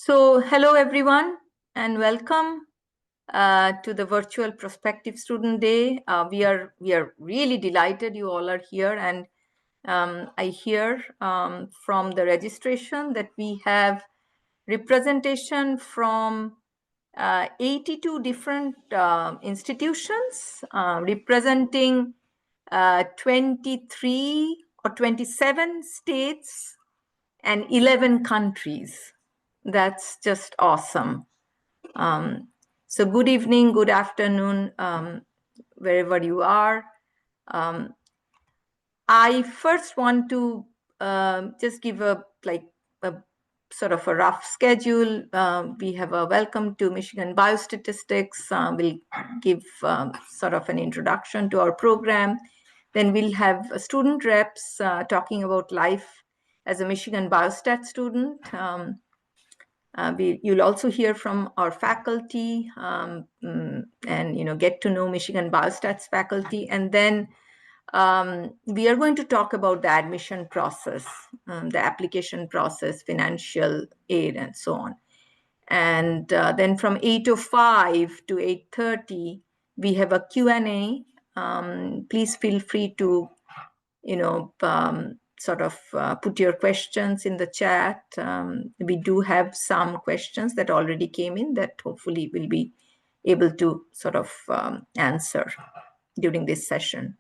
So, hello everyone, and welcome to the virtual Prospective Student Day. We are really delighted you all are here, and I hear from the registration that we have representation from 82 different institutions representing 23 or 27 states and 11 countries. That's just awesome. So good evening, good afternoon, wherever you are. I first want to just give a sort of a rough schedule. We have a welcome to Michigan Biostatistics. We'll give sort of an introduction to our program. Then we'll have student reps talking about life as a Michigan Biostat student. You'll also hear from our faculty and get to know Michigan Biostats faculty. And then we are going to talk about the admission process, the application process, financial aid, and so on. And then from 8:05 to 8:30, we have a Q&A. Please feel free to, put your questions in the chat. We do have some questions that already came in that hopefully we'll be able to sort of answer during this session.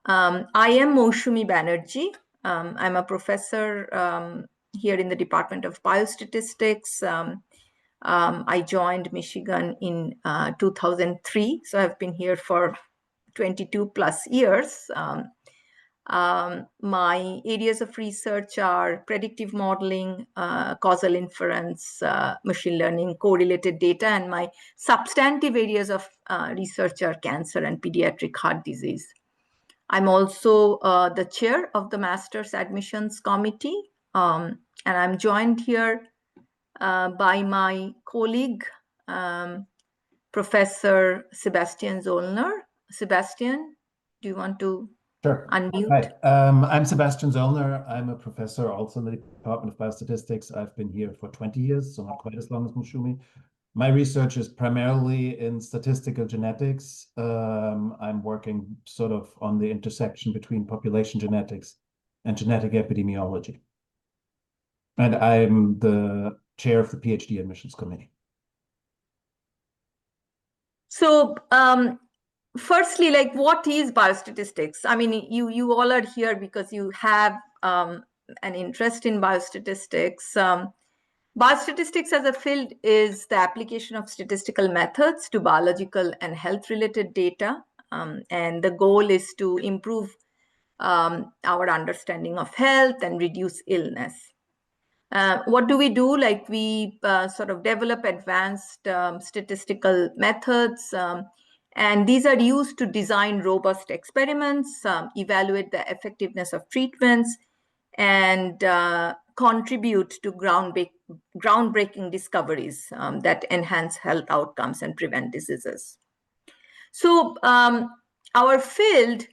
I am Moushumi Banerjee. I'm a professor here in the Department of Biostatistics. I joined Michigan in 2003, so I've been here for 22 plus years. My areas of research are predictive modeling, causal inference, machine learning, correlated data, and my substantive areas of research are cancer and pediatric heart disease. I'm also the chair of the Master's Admissions Committee, and I'm joined here by my colleague, Professor Sebastian Zollner. Sebastian, do you want to unmute? Hi, I'm Sebastian Zollner. I'm a professor also in the Department of Biostatistics. I've been here for 20 years, so not quite as long as Moushumi. My research is primarily in statistical genetics. I'm working sort of on the intersection between population genetics and genetic epidemiology. And I'm the chair of the PhD admissions committee. So, firstly, what is biostatistics? I mean, you all are here because you have an interest in biostatistics. Biostatistics as a field is the application of statistical methods to biological and health-related data. And the goal is to improve our understanding of health and reduce illness. What do? We sort of develop advanced statistical methods, and these are used to design robust experiments, evaluate the effectiveness of treatments, and contribute to groundbreaking discoveries that enhance health outcomes and prevent diseases. So our field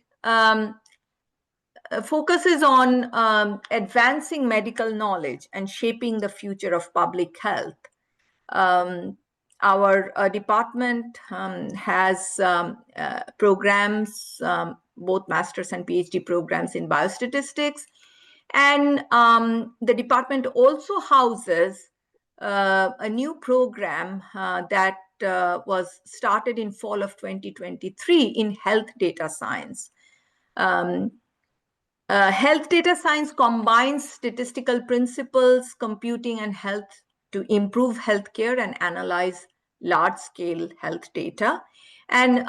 focuses on advancing medical knowledge and shaping the future of public health. Our department has programs, both master's and PhD programs in biostatistics. And the department also houses a new program that was started in fall of 2023 in health data science. Health data science combines statistical principles, computing, and health to improve healthcare and analyze large-scale health data. And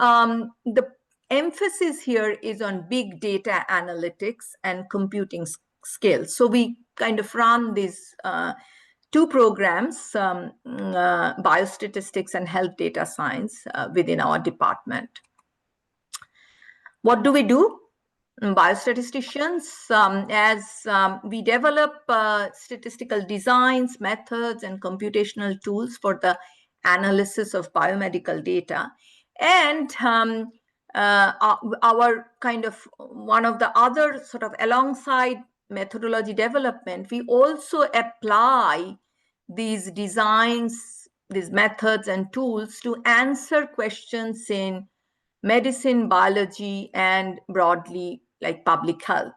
the emphasis here is on big data analytics and computing skills. So we kind of run these two programs, biostatistics and health data science, within our department. What do we do? Biostatisticians, we develop statistical designs, methods, and computational tools for the analysis of biomedical data. And our kind of one of the other sort of alongside methodology development, we also apply these designs, these methods and tools to answer questions in medicine, biology, and broadly like public health.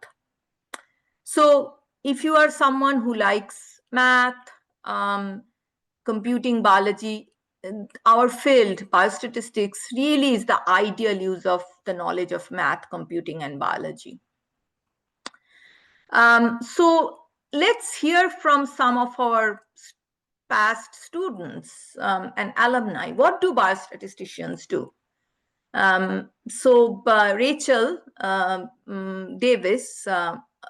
So if you are someone who likes math, computing, biology, our field, biostatistics, really is the ideal use of the knowledge of math, computing, and biology. So let's hear from some of our past students and alumni. What do biostatisticians do? Rachel Davis,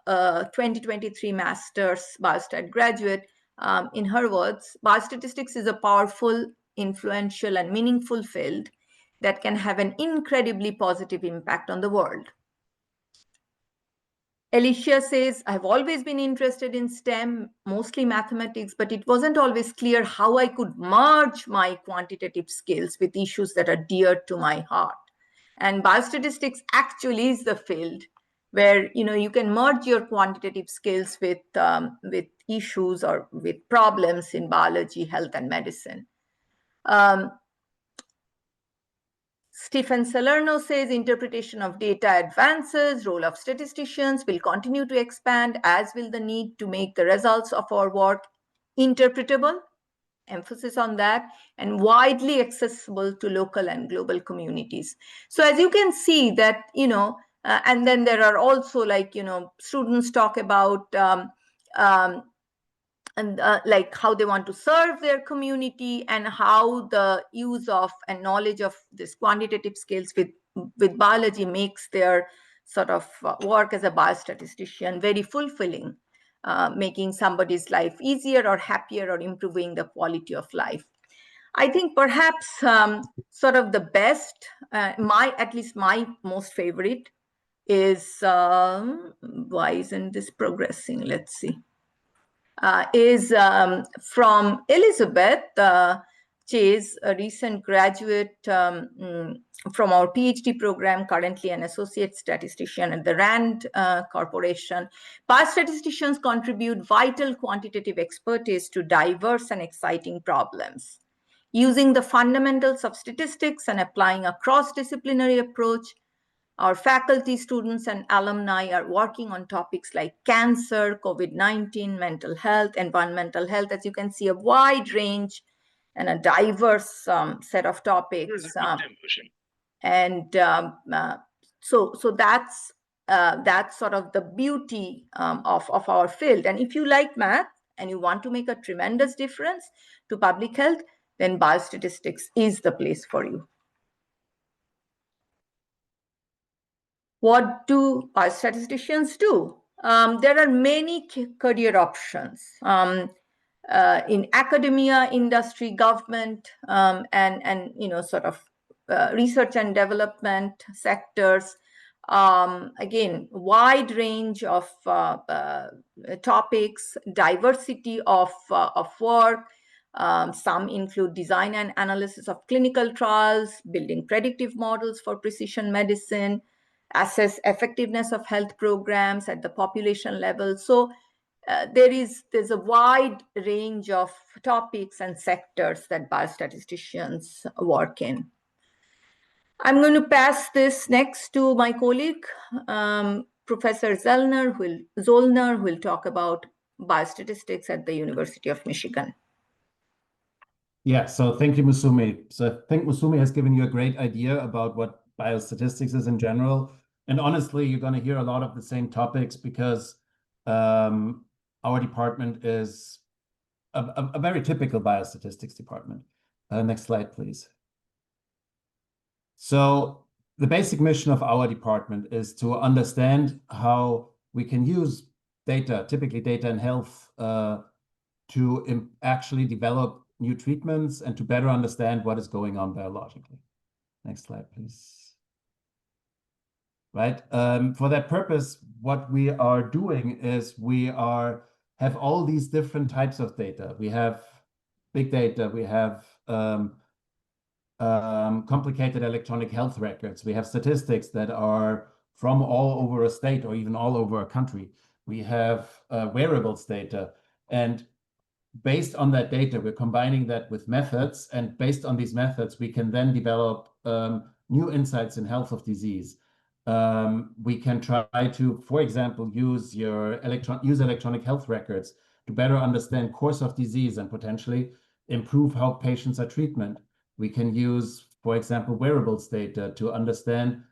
2023 Masters Biostat graduate, in her words, biostatistics is a powerful, influential, and meaningful field that can have an incredibly positive impact on the world. Alicia says, I've always been interested in STEM, mostly mathematics, but it wasn't always clear how I could merge my quantitative skills with issues that are dear to my heart. And biostatistics actually is the field where you can merge your quantitative skills with issues or with problems in biology, health, and medicine. Stephen Salerno says interpretation of data advances, role of statisticians will continue to expand, as will the need to make the results of our work interpretable, emphasis on that, and widely accessible to local and global communities. So as you can see that, and then there are also students talk about like how they want to serve their community and how the use of and knowledge of this quantitative skills with biology makes their sort of work as a biostatistician very fulfilling, making somebody's life easier or happier or improving the quality of life. I think perhaps sort of the best, at least my most favorite is, why isn't this progressing? Let's see. Is from Elizabeth Chase, a recent graduate from our PhD program, currently an associate statistician at the RAND Corporation. Biostatisticians contribute vital quantitative expertise to diverse and exciting problems. Using the fundamentals of statistics and applying a cross-disciplinary approach, our faculty, students, and alumni are working on topics like cancer, COVID-19, mental health, environmental health. As you can see, a wide range and a diverse set of topics. So that's sort of the beauty of our field. And if you like math and you want to make a tremendous difference to public health, then biostatistics is the place for you. What do biostatisticians do? There are many career options in academia, industry, government, and sort of research and development sectors. Again, wide range of topics, diversity of work. Some include design and analysis of clinical trials, building predictive models for precision medicine, assess effectiveness of health programs at the population level. So there's a wide range of topics and sectors that biostatisticians work in. I'm going to pass this next to my colleague, Professor Zollner, who will talk about biostatistics at the University of Michigan. Yeah, so thank you, Musumi. So I think Musumi has given you a great idea about what biostatistics is in general. And honestly, you're going to hear a lot of the same topics because our department is a very typical biostatistics department. Next slide, please. So the basic mission of our department is to understand how we can use data, typically data in health, to actually develop new treatments and to better understand what is going on biologically. Next slide, please. Right. For that purpose, what we are doing is we have all these different types of data. We have big data. We have complicated electronic health records. We have statistics that are from all over a state or even all over a country. We have wearables data. And based on that data, we're combining that with methods, and based on these methods, we can then develop new insights in health of disease. We can try to, for example, use electronic health records to better understand course of disease and potentially improve how patients are treated. We can use, for example, wearables data to understand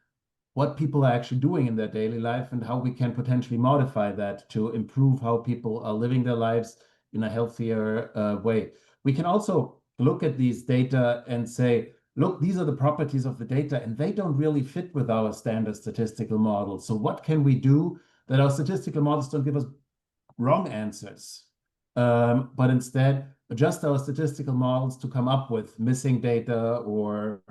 what people are actually doing in their daily life and how we can potentially modify that to improve how people are living their lives in a healthier way. We can also look at these data and say, look, these are the properties of the data, and they don't really fit with our standard statistical models. So what can we do that our statistical models don't give us wrong answers, but instead adjust our statistical models to come up with missing data or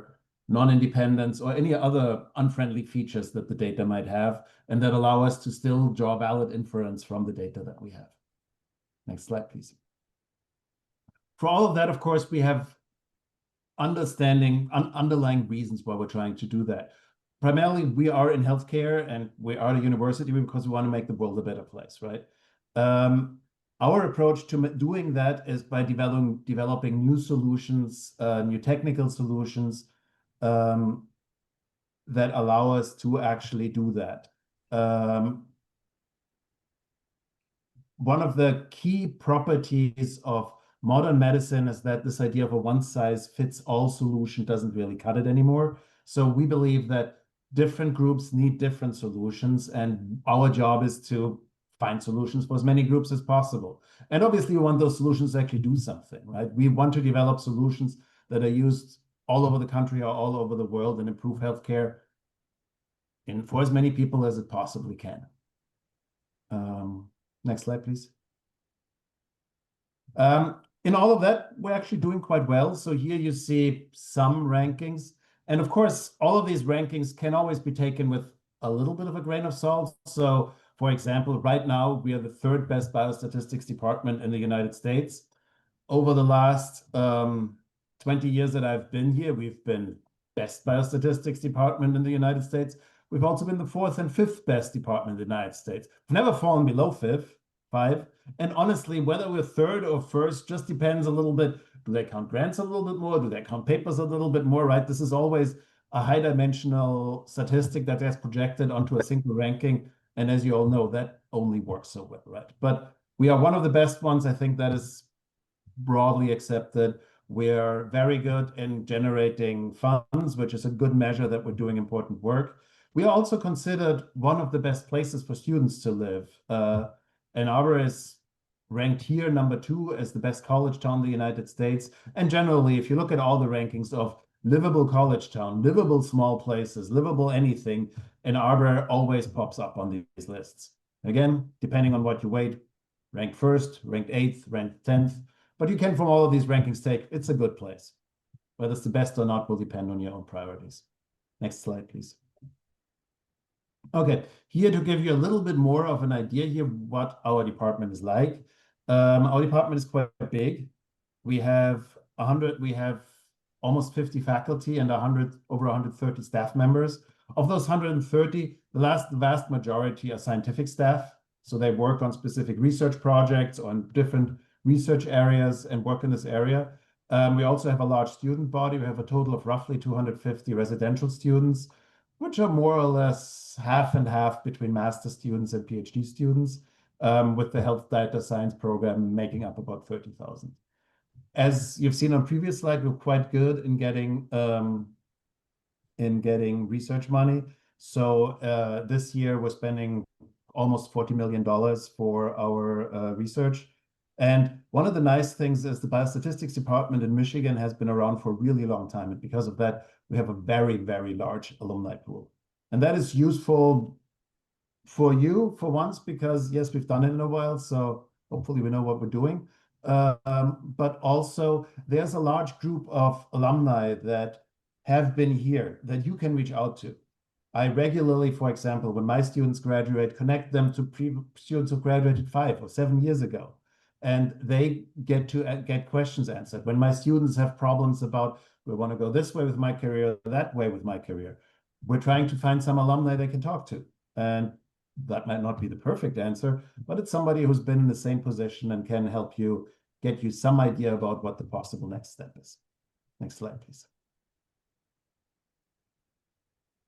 non-independence or any other unfriendly features that the data might have, and that allow us to still draw valid inference from the data that we have. Next slide, please. For all of that, of course, we have underlying reasons why we're trying to do that. Primarily, we are in healthcare and we are at a university because we want to make the world a better place, right? Our approach to doing that is by developing new solutions, new technical solutions that allow us to actually do that. One of the key properties of modern medicine is that this idea of a one-size-fits-all solution doesn't really cut it anymore. So we believe that different groups need different solutions, and our job is to find solutions for as many groups as possible. And obviously, we want those solutions to actually do something, right? We want to develop solutions that are used all over the country or all over the world and improve healthcare for as many people as it possibly can. Next slide, please. In all of that, we're actually doing quite well. So here you see some rankings. And of course, all of these rankings can always be taken with a little bit of a grain of salt. So for example, right now, we are the third best biostatistics department in the United States. Over the last 20 years that I've been here, we've been best biostatistics department in the United States. We've also been the fourth and fifth best department in the United States. We've never fallen below five. And honestly, whether we're third or first just depends a little bit. Do they count grants a little bit more? Do they count papers a little bit more, right? This is always a high-dimensional statistic that gets projected onto a single ranking. And as you all know, that only works so well, right? But we are one of the best ones. I think that is broadly accepted. We're very good in generating funds, which is a good measure that we're doing important work. We are also considered one of the best places for students to live. Ann Arbor is ranked here number 2 as the best college town in the United States. And generally, if you look at all the rankings of livable college town, livable small places, livable anything, Ann Arbor always pops up on these lists. Again, depending on what you weight, ranked first, ranked 8th, ranked 10th. But you can, from all of these rankings, take it's a good place. Whether it's the best or not will depend on your own priorities. Next slide, please. Okay, here to give you a little bit more of an idea here what our department is like. Our department is quite big. We have almost 50 faculty and over 130 staff members. Of those 130, the vast majority are scientific staff. So they work on specific research projects on different research areas and work in this area. We also have a large student body. We have a total of roughly 250 residential students, which are more or less half and half between master students and PhD students, with the health data science program making up about 30,000. As you've seen on previous slide, we're quite good in getting research money. So this year we're spending almost $40 million for our research. And one of the nice things is the biostatistics department in Michigan has been around for a really long time. And because of that, we have a very, very large alumni pool. And that is useful for you for once, because yes, we've done it in a while. So hopefully we know what we're doing. But also there's a large group of alumni that have been here that you can reach out to. I regularly, for example, when my students graduate, connect them to students who graduated 5 or 7 years ago. And they get to get questions answered. When my students have problems about, we want to go this way with my career, that way with my career, we're trying to find some alumni they can talk to. And that might not be the perfect answer, but it's somebody who's been in the same position and can help you get you some idea about what the possible next step is. Next slide, please.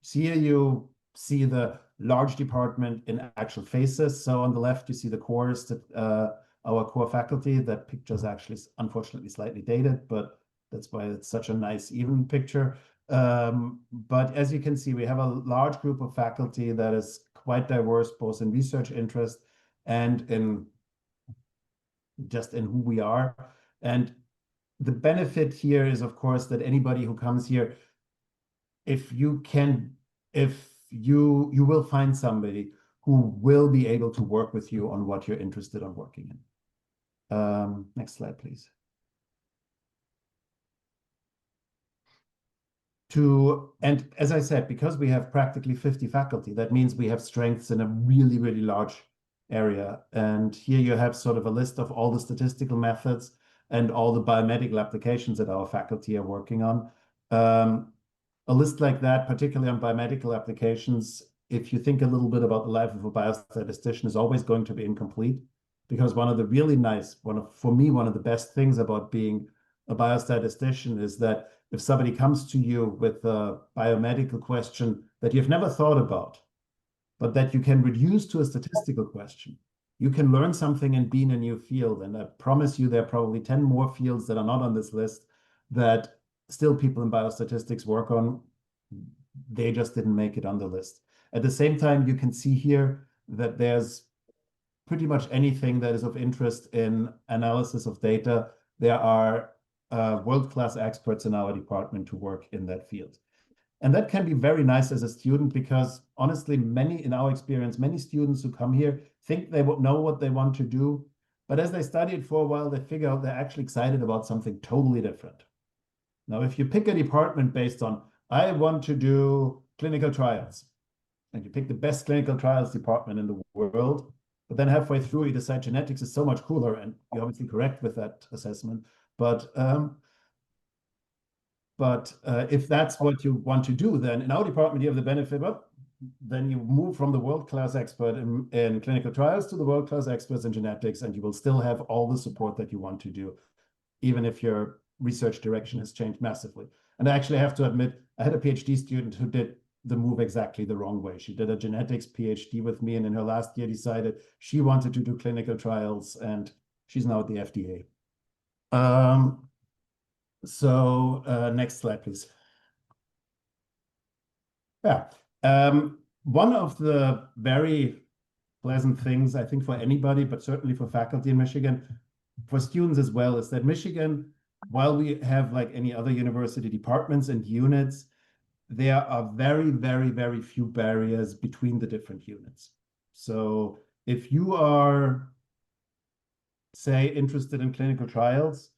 So here you see the large department in actual faces. So on the left, you see the cores that our core faculty. That picture is actually, unfortunately, slightly dated, but that's why it's such a nice, even picture. But as you can see, we have a large group of faculty that is quite diverse, both in research interest and in just in who we are. And the benefit here is, of course, that anybody who comes here, if you will find somebody who will be able to work with you on what you're interested in working in. Next slide, please. And as I said, because we have practically 50 faculty, that means we have strengths in a really, really large area. And here you have sort of a list of all the statistical methods and all the biomedical applications that our faculty are working on. A list like that, particularly on biomedical applications, if you think a little bit about the life of a biostatistician, is always going to be incomplete, because one of the really nice, for me, one of the best things about being a biostatistician is that if somebody comes to you with a biomedical question that you've never thought about, but that you can reduce to a statistical question, you can learn something and be in a new field. And I promise you, there are probably 10 more fields that are not on this list that still people in biostatistics work on. They just didn't make it on the list. At the same time, you can see here that there's pretty much anything that is of interest in analysis of data. There are world-class experts in our department who work in that field. And that can be very nice as a student, because honestly, in our experience, many students who come here think they know what they want to do. But as they study it for a while, they figure out they're actually excited about something totally different. Now, if you pick a department based on, I want to do clinical trials, and you pick the best clinical trials department in the world, but then halfway through you decide genetics is so much cooler, and you're obviously correct with that assessment. But if that's what you want to do, then in our department you have the benefit, well, then you move from the world-class expert in clinical trials to the world-class experts in genetics, and you will still have all the support that you want to do, even if your research direction has changed massively. And I actually have to admit, I had a PhD student who did the move exactly the wrong way. She did a genetics PhD with me, and in her last year decided she wanted to do clinical trials, and she's now at the FDA. Next slide, please. Yeah. One of the very pleasant things, I think, for anybody, but certainly for faculty in Michigan, for students as well, is that Michigan, while we have like any other university departments and units, there are very, very, very few barriers between the different units. So if you are, say, interested in clinical trials,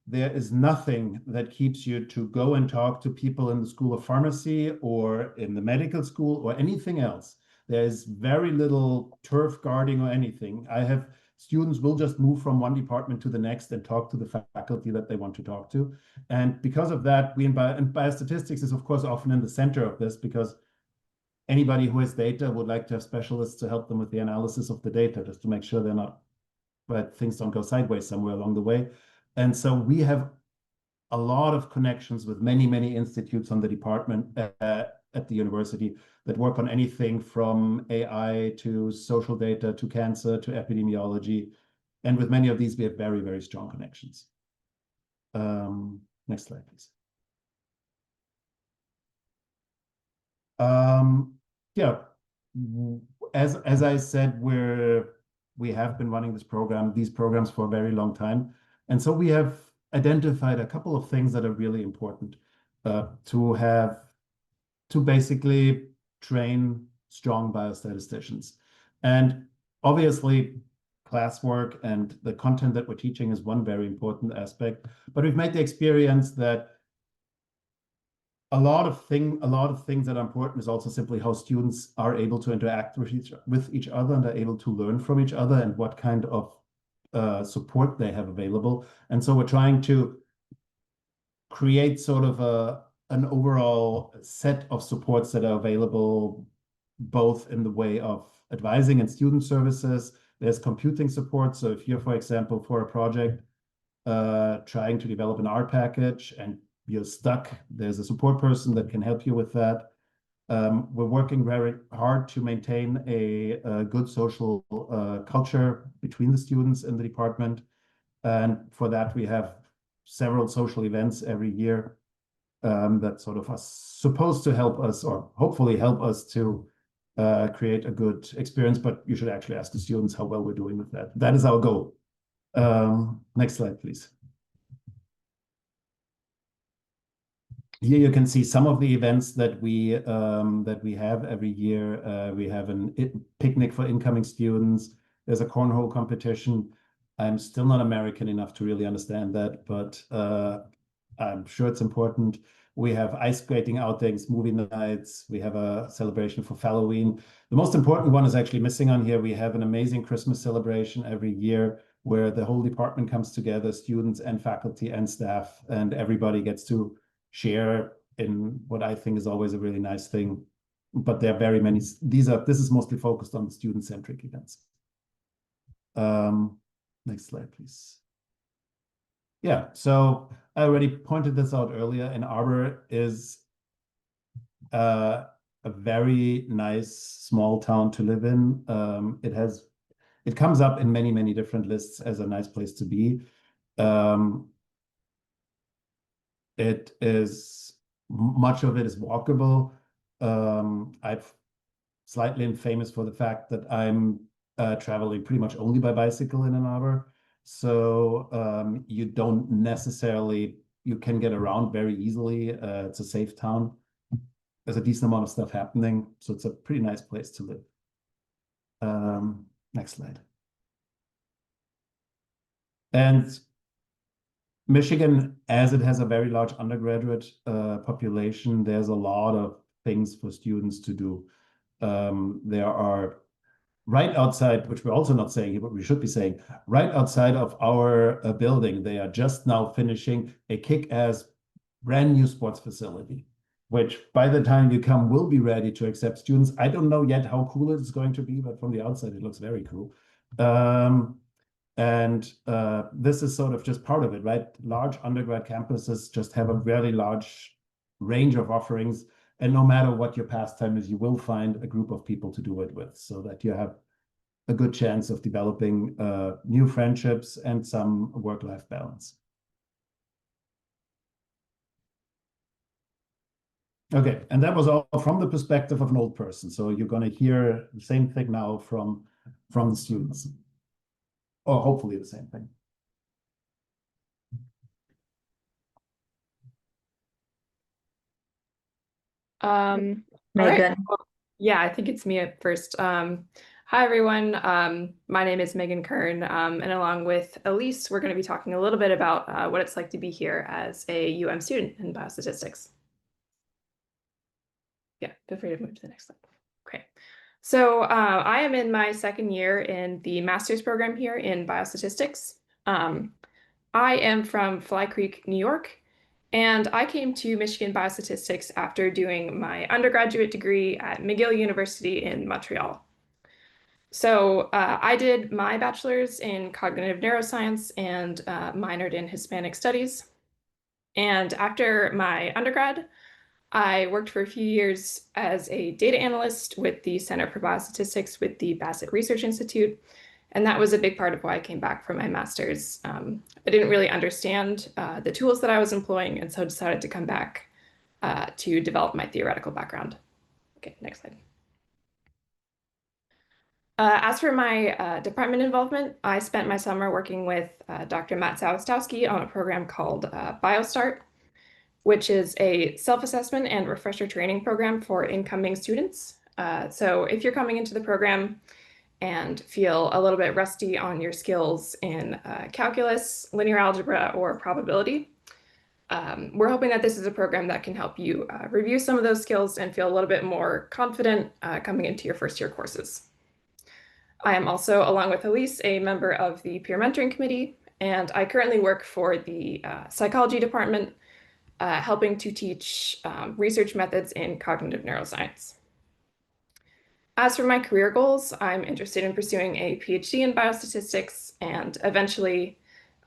there is nothing that keeps you to go and talk to people in the School of Pharmacy or in the medical school or anything else. There's very little turf guarding or anything. I have students will just move from one department to the next and talk to the faculty that they want to talk to. And because of that, and biostatistics is, of course, often in the center of this, because anybody who has data would like to have specialists to help them with the analysis of the data, just to make sure but things don't go sideways somewhere along the way. And so we have a lot of connections with many, many institutes on the department at the university that work on anything from AI to social data to cancer to epidemiology. And with many of these, we have very, very strong connections. Next slide, please. Yeah, as I said, we have been running these programs for a very long time. And so we have identified a couple of things that are really important to basically train strong biostatisticians. And obviously, classwork and the content that we're teaching is one very important aspect. But we've made the experience that a lot of things that are important is also simply how students are able to interact with each other and are able to learn from each other, and what kind of support they have available. And so we're trying to create sort of an overall set of supports that are available, both in the way of advising and student services. There's computing support. So if you're, for example, for a project, trying to develop an R package and you're stuck, there's a support person that can help you with that. We're working very hard to maintain a good social culture between the students in the department. And for that, we have several social events every year that sort of are supposed to help us or hopefully help us to create a good experience. But you should actually ask the students how well we're doing with that. That is our goal. Next slide, please. Here you can see some of the events that we have every year. We have a picnic for incoming students. There's a cornhole competition. I'm still not American enough to really understand that, but I'm sure it's important. We have ice skating outings, movie nights. We have a celebration for Halloween. The most important one is actually missing on here. We have an amazing Christmas celebration every year where the whole department comes together, students and faculty and staff, and everybody gets to share in what I think is always a really nice thing. But there are very many, this is mostly focused on the student-centric events. Next slide, please. Yeah, so I already pointed this out earlier. Ann Arbor is a very nice small town to live in. It comes up in many, many different lists as a nice place to be. Much of it is walkable. I've slightly am famous for the fact that I'm traveling pretty much only by bicycle in Ann Arbor. So you don't necessarily, you can get around very easily. It's a safe town. There's a decent amount of stuff happening. So it's a pretty nice place to live. Next slide. And Michigan, as it has a very large undergraduate population, there's a lot of things for students to do. There are right outside, which we're also not saying here, but we should be saying, right outside of our building, they are just now finishing a kick-ass brand new sports facility, which by the time you come will be ready to accept students. I don't know yet how cool it's going to be, but from the outside, it looks very cool. This is sort of just part of it, right? Large undergrad campuses just have a very large range of offerings. And no matter what your pastime is, you will find a group of people to do it with so that you have a good chance of developing new friendships and some work-life balance. Okay, and that was all from the perspective of an old person. So you're going to hear the same thing now from the students. Or hopefully the same thing. Megan. Right. Well, yeah, I think it's me at first. Hi, everyone. My name is Megan Kern, and along with Elise, we're going to be talking a little bit about what it's like to be here as a UM student in biostatistics. Yeah, feel free to move to the next slide. Okay. So I am in my second year in the master's program here in biostatistics. I am from Fly Creek, New York, and I came to Michigan Biostatistics after doing my undergraduate degree at McGill University in Montreal. So I did my bachelor's in cognitive neuroscience and minored in Hispanic studies. And after my undergrad, I worked for a few years as a data analyst with the Center for Biostatistics with the Bassett Research Institute. And that was a big part of why I came back for my master's. I didn't really understand the tools that I was employing, and so decided to come back to develop my theoretical background. Okay, next slide. As for my department involvement, I spent my summer working with Dr. Matt Zawistowski on a program called BioStart, which is a self-assessment and refresher training program for incoming students. So if you're coming into the program and feel a little bit rusty on your skills in calculus, linear algebra, or probability, we're hoping that this is a program that can help you review some of those skills and feel a little bit more confident coming into your first year courses. I am also, along with Elise, a member of the peer mentoring committee, and I currently work for the psychology department, helping to teach research methods in cognitive neuroscience. As for my career goals, I'm interested in pursuing a PhD in biostatistics and eventually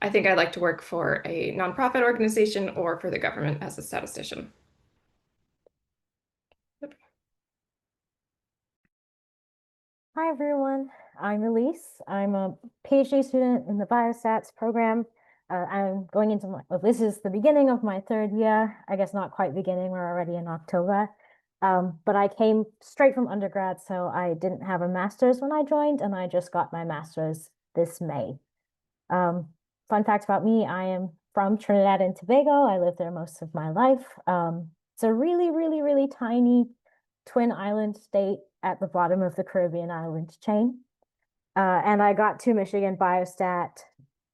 I think I'd like to work for a nonprofit organization or for the government as a statistician. Hi, everyone. I'm Elise. I'm a PhD student in the biostats program. I'm going into this is the beginning of my third year. I guess not quite beginning, we're already in October. But I came straight from undergrad, so I didn't have a master's when I joined, and I just got my master's this May. Fun fact about me, I am from Trinidad and Tobago. I lived there most of my life. It's a really, really, really tiny twin island state at the bottom of the Caribbean island chain. And I got to Michigan Biostat,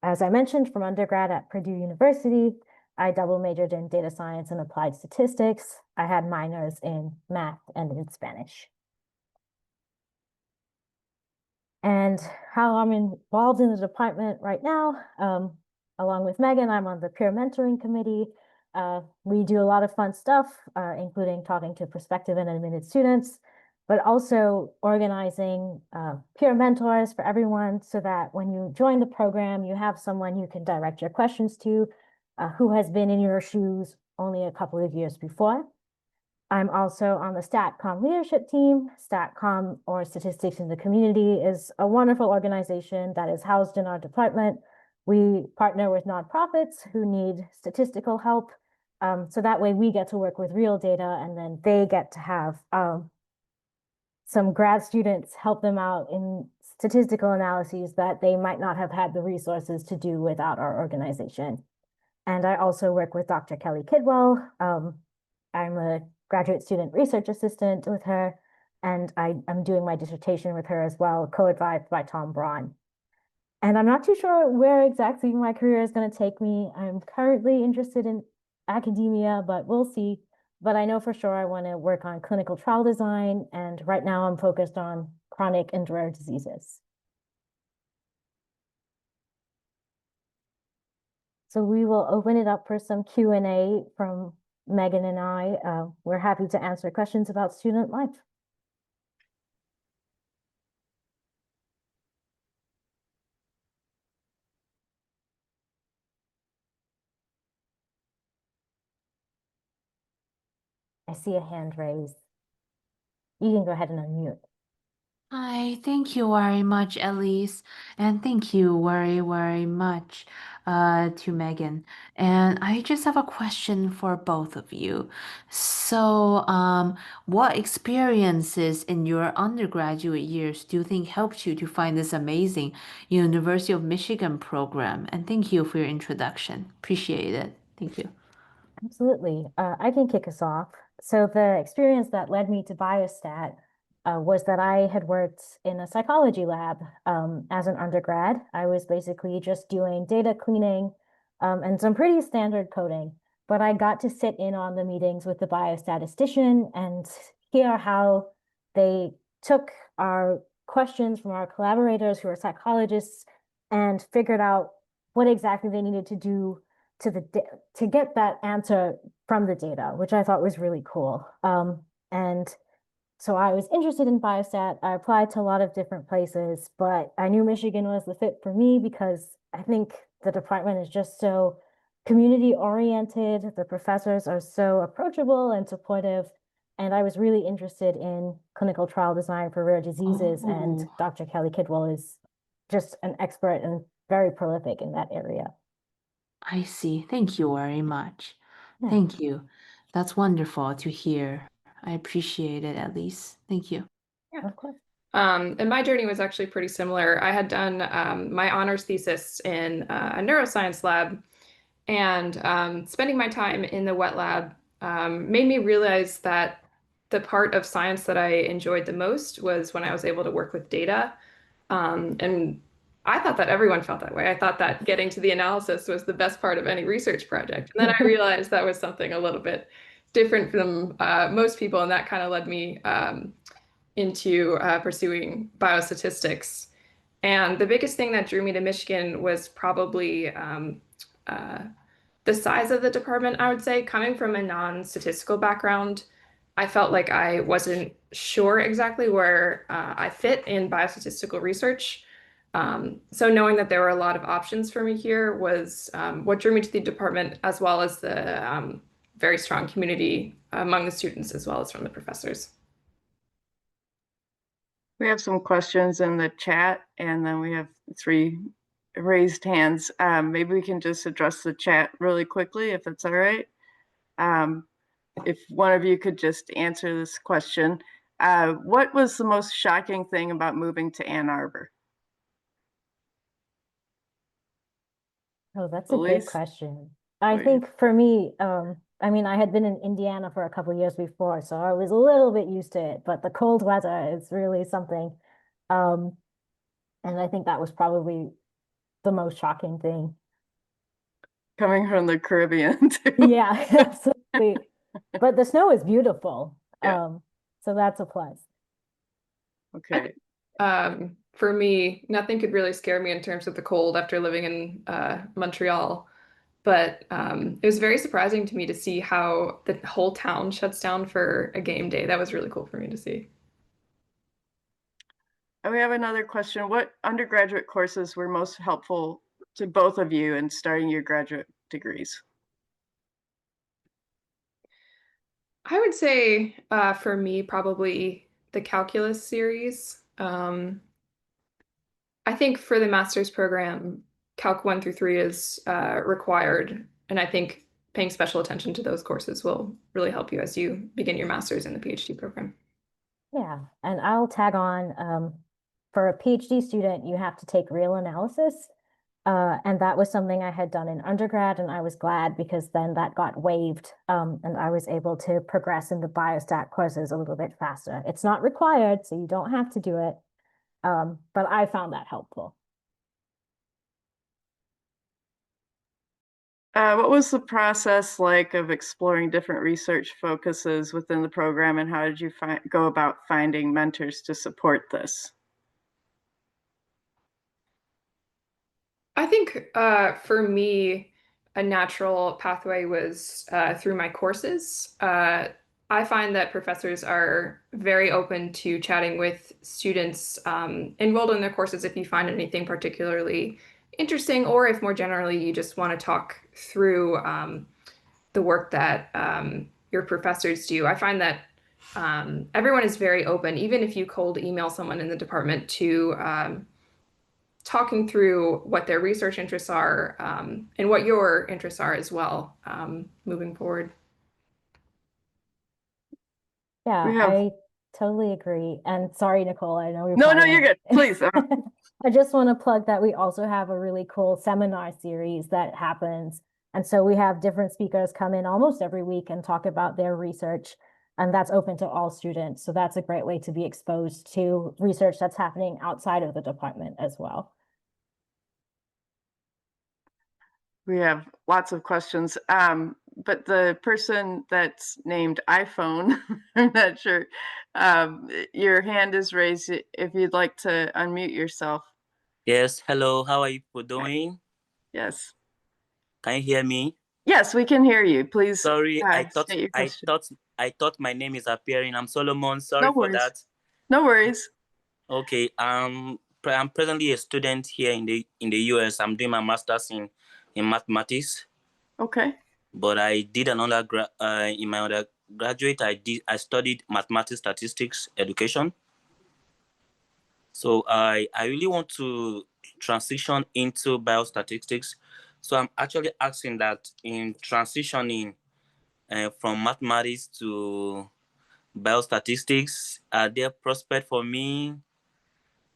as I mentioned, from undergrad at Purdue University. I double majored in data science and applied statistics. I had minors in math and in Spanish. And how I'm involved in the department right now, along with Megan, I'm on the peer mentoring committee. We do a lot of fun stuff, including talking to prospective and admitted students, but also organizing peer mentors for everyone so that when you join the program, you have someone you can direct your questions to who has been in your shoes only a couple of years before. I'm also on the StatCom leadership team. StatCom, or Statistics in the Community, is a wonderful organization that is housed in our department. We partner with nonprofits who need statistical help. So that way we get to work with real data, and then they get to have some grad students help them out in statistical analyses that they might not have had the resources to do without our organization. And I also work with Dr. Kelly Kidwell. I'm a graduate student research assistant with her, and I'm doing my dissertation with her as well, co-advised by Tom Braun. And I'm not too sure where exactly my career is going to take me. I'm currently interested in academia, but we'll see. But I know for sure I want to work on clinical trial design, and right now I'm focused on chronic and rare diseases. So we will open it up for some Q&A from Megan and I. We're happy to answer questions about student life. I see a hand raised. You can go ahead and unmute. Hi, thank you very much, Elise, and thank you very, very much to Megan. And I just have a question for both of you. So, what experiences in your undergraduate years do you think helped you to find this amazing University of Michigan program? And thank you for your introduction. Appreciate it. Thank you. Absolutely. I can kick us off. So the experience that led me to biostat was that I had worked in a psychology lab as an undergrad. I was basically just doing data cleaning and some pretty standard coding, but I got to sit in on the meetings with the biostatistician and hear how they took our questions from our collaborators who are psychologists and figured out what exactly they needed to do to get that answer from the data, which I thought was really cool. And so I was interested in biostat. I applied to a lot of different places, but I knew Michigan was the fit for me because I think the department is just so community oriented. The professors are so approachable and supportive. And I was really interested in clinical trial design for rare diseases. And Dr. Kelly Kidwell is just an expert and very prolific in that area. I see. Thank you very much. Yeah. Thank you. That's wonderful to hear. I appreciate it, at least. Thank you. Yeah, of course. And my journey was actually pretty similar. I had done my honors thesis in a neuroscience lab, and spending my time in the wet lab made me realize that the part of science that I enjoyed the most was when I was able to work with data. And I thought that everyone felt that way. I thought that getting to the analysis was the best part of any research project. And then I realized that was something a little bit different from most people, and that kind of led me into pursuing biostatistics. And the biggest thing that drew me to Michigan was probably the size of the department, I would say. Coming from a non-statistical background, I felt like I wasn't sure exactly where I fit in biostatistical research. So knowing that there were a lot of options for me here was what drew me to the department, as well as the very strong community among the students as well as from the professors. We have some questions in the chat, and then we have 3 raised hands. Maybe we can just address the chat really quickly, if that's all right. If one of you could just answer this question. What was the most shocking thing about moving to Ann Arbor? Oh, that's a Elise? good question. I Right. think for me, I mean, I had been in Indiana for a couple years before, so I was a little bit used to it, but the cold weather is really something. Um, and I think that was probably the most shocking thing. Coming from the Caribbean, too. Yeah, absolutely. But the snow is beautiful. Yeah. So that's a plus. Okay. For me, nothing could really scare me in terms of the cold after living in Montreal. But it was very surprising to me to see how the whole town shuts down for a game day. That was really cool for me to see. And we have another question. What undergraduate courses were most helpful to both of you in starting your graduate degrees? I would say for me, probably the calculus series. I think for the master's program, Calc 1 through 3 is required. And I think paying special attention to those courses will really help you as you begin your master's in the PhD program. Yeah, and I'll tag on, for a PhD student, you have to take real analysis. And that was something I had done in undergrad, and I was glad because then that got waived, and I was able to progress in the biostat courses a little bit faster. It's not required, so you don't have to do it, but I found that helpful. What was the process like of exploring different research focuses within the program, and how did you go about finding mentors to support this? I think for me, a natural pathway was through my courses. I find that professors are very open to chatting with students enrolled in their courses if you find anything particularly interesting, or if more generally you just want to talk through the work that your professors do. I find that everyone is very open, even if you cold email someone in the department, to talking through what their research interests are and what your interests are as well moving forward. Yeah, We have- I totally agree. And sorry, Nicole, I know you're No, probably you're good. Please. I just want to plug that we also have a really cool seminar series that happens. And so we have different speakers come in almost every week and talk about their research. And that's open to all students. So that's a great way to be exposed to research that's happening outside of the department as well. We have lots of questions, but the person that's named iPhone, I'm not sure. Your hand is raised if you'd like to unmute yourself. Yes, hello, how are you people doing? Yes. Can you hear me? Yes, we can hear you. Please. Sorry, state your question. I thought my name is appearing. I'm Solomon. Sorry No for worries. that. No worries. Okay, I'm presently a student here in the US. I'm doing my master's in mathematics. Okay. But I did an undergrad in my undergraduate. I studied mathematics, statistics, education. So I really want to transition into biostatistics. So I'm actually asking that in transitioning from mathematics to biostatistics, are there prospects for me?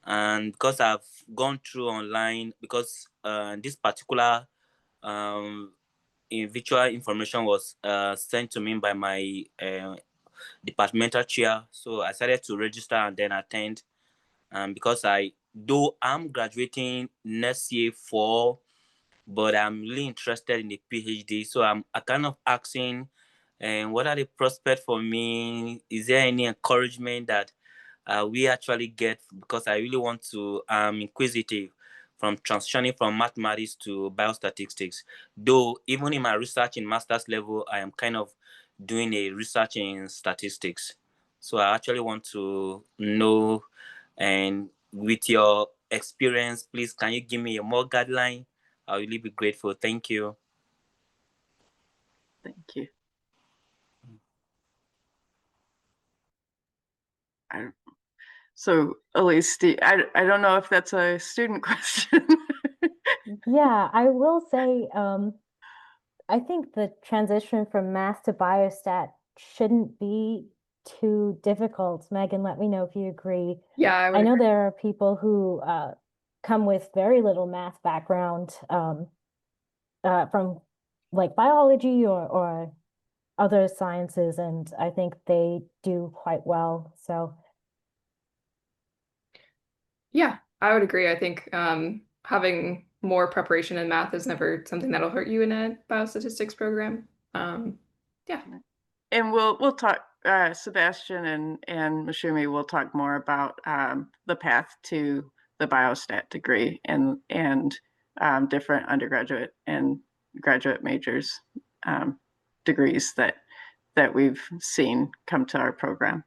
And because I've gone through online, because this particular virtual information was sent to me by my departmental chair. So I decided to register and then attend. Because though I'm graduating next year fall, but I'm really interested in the PhD. So I'm kind of asking, what are the prospects for me? Is there any encouragement that we actually get? Because I really want to, inquisitive from transitioning from mathematics to biostatistics. Though even in my research in master's level, I am kind of doing a research in statistics. So I actually want to know, and with your experience, please, can you give me a more guideline? I'll really be grateful. Thank you. Thank you. So Elise, I don't know if that's a student question. Yeah, I will say, I think the transition from math to biostat shouldn't be too difficult. Megan, let me know if you agree. Yeah, I would I know agree. there are people who come with very little math background from like biology or other sciences, and I think they do quite well. So Yeah, I would agree. I think having more preparation in math is never something that'll hurt you in a biostatistics program. Yeah. And we'll talk, Sebastian and Mashumi will talk more about the path to the biostat degree and different undergraduate and graduate majors degrees that we've seen come to our program.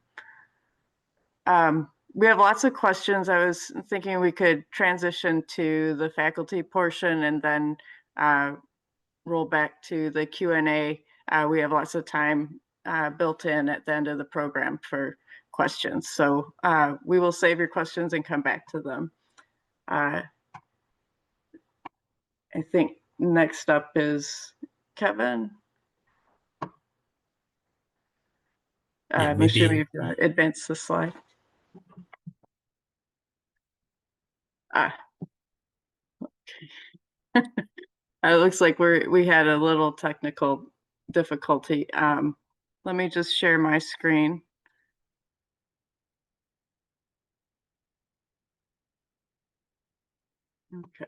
We have lots of questions. I was thinking we could transition to the faculty portion and then roll back to the Q&A. We have lots of time built in at the end of the program for questions. So we will save your questions and come back to them. I think next up is Kevin. Mashumi, if you want to advance the slide. Okay. It looks like we had a little technical difficulty. Let me just share my screen.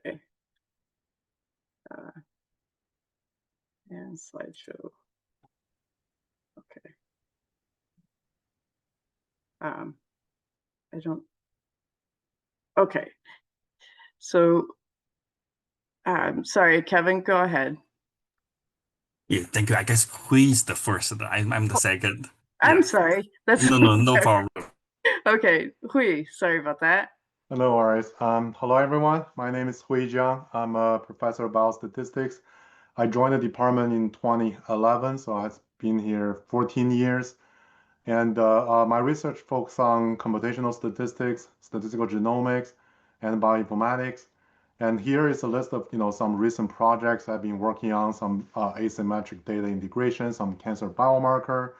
Okay. And slideshow. Okay. I don't. Okay. So, sorry, Kevin, go ahead. Yeah, thank you. I guess Hui is the first. I'm the second. I'm Yeah. sorry. That's No problem. Okay, Hui, sorry about that. No worries. Hello, everyone. My name is Hui Jiang. I'm a professor of biostatistics. I joined the department in 2011, so I've been here 14 years. And my research focuses on computational statistics, statistical genomics, and bioinformatics. And here is a list of some recent projects I've been working on, some asymmetric data integration, some cancer biomarker,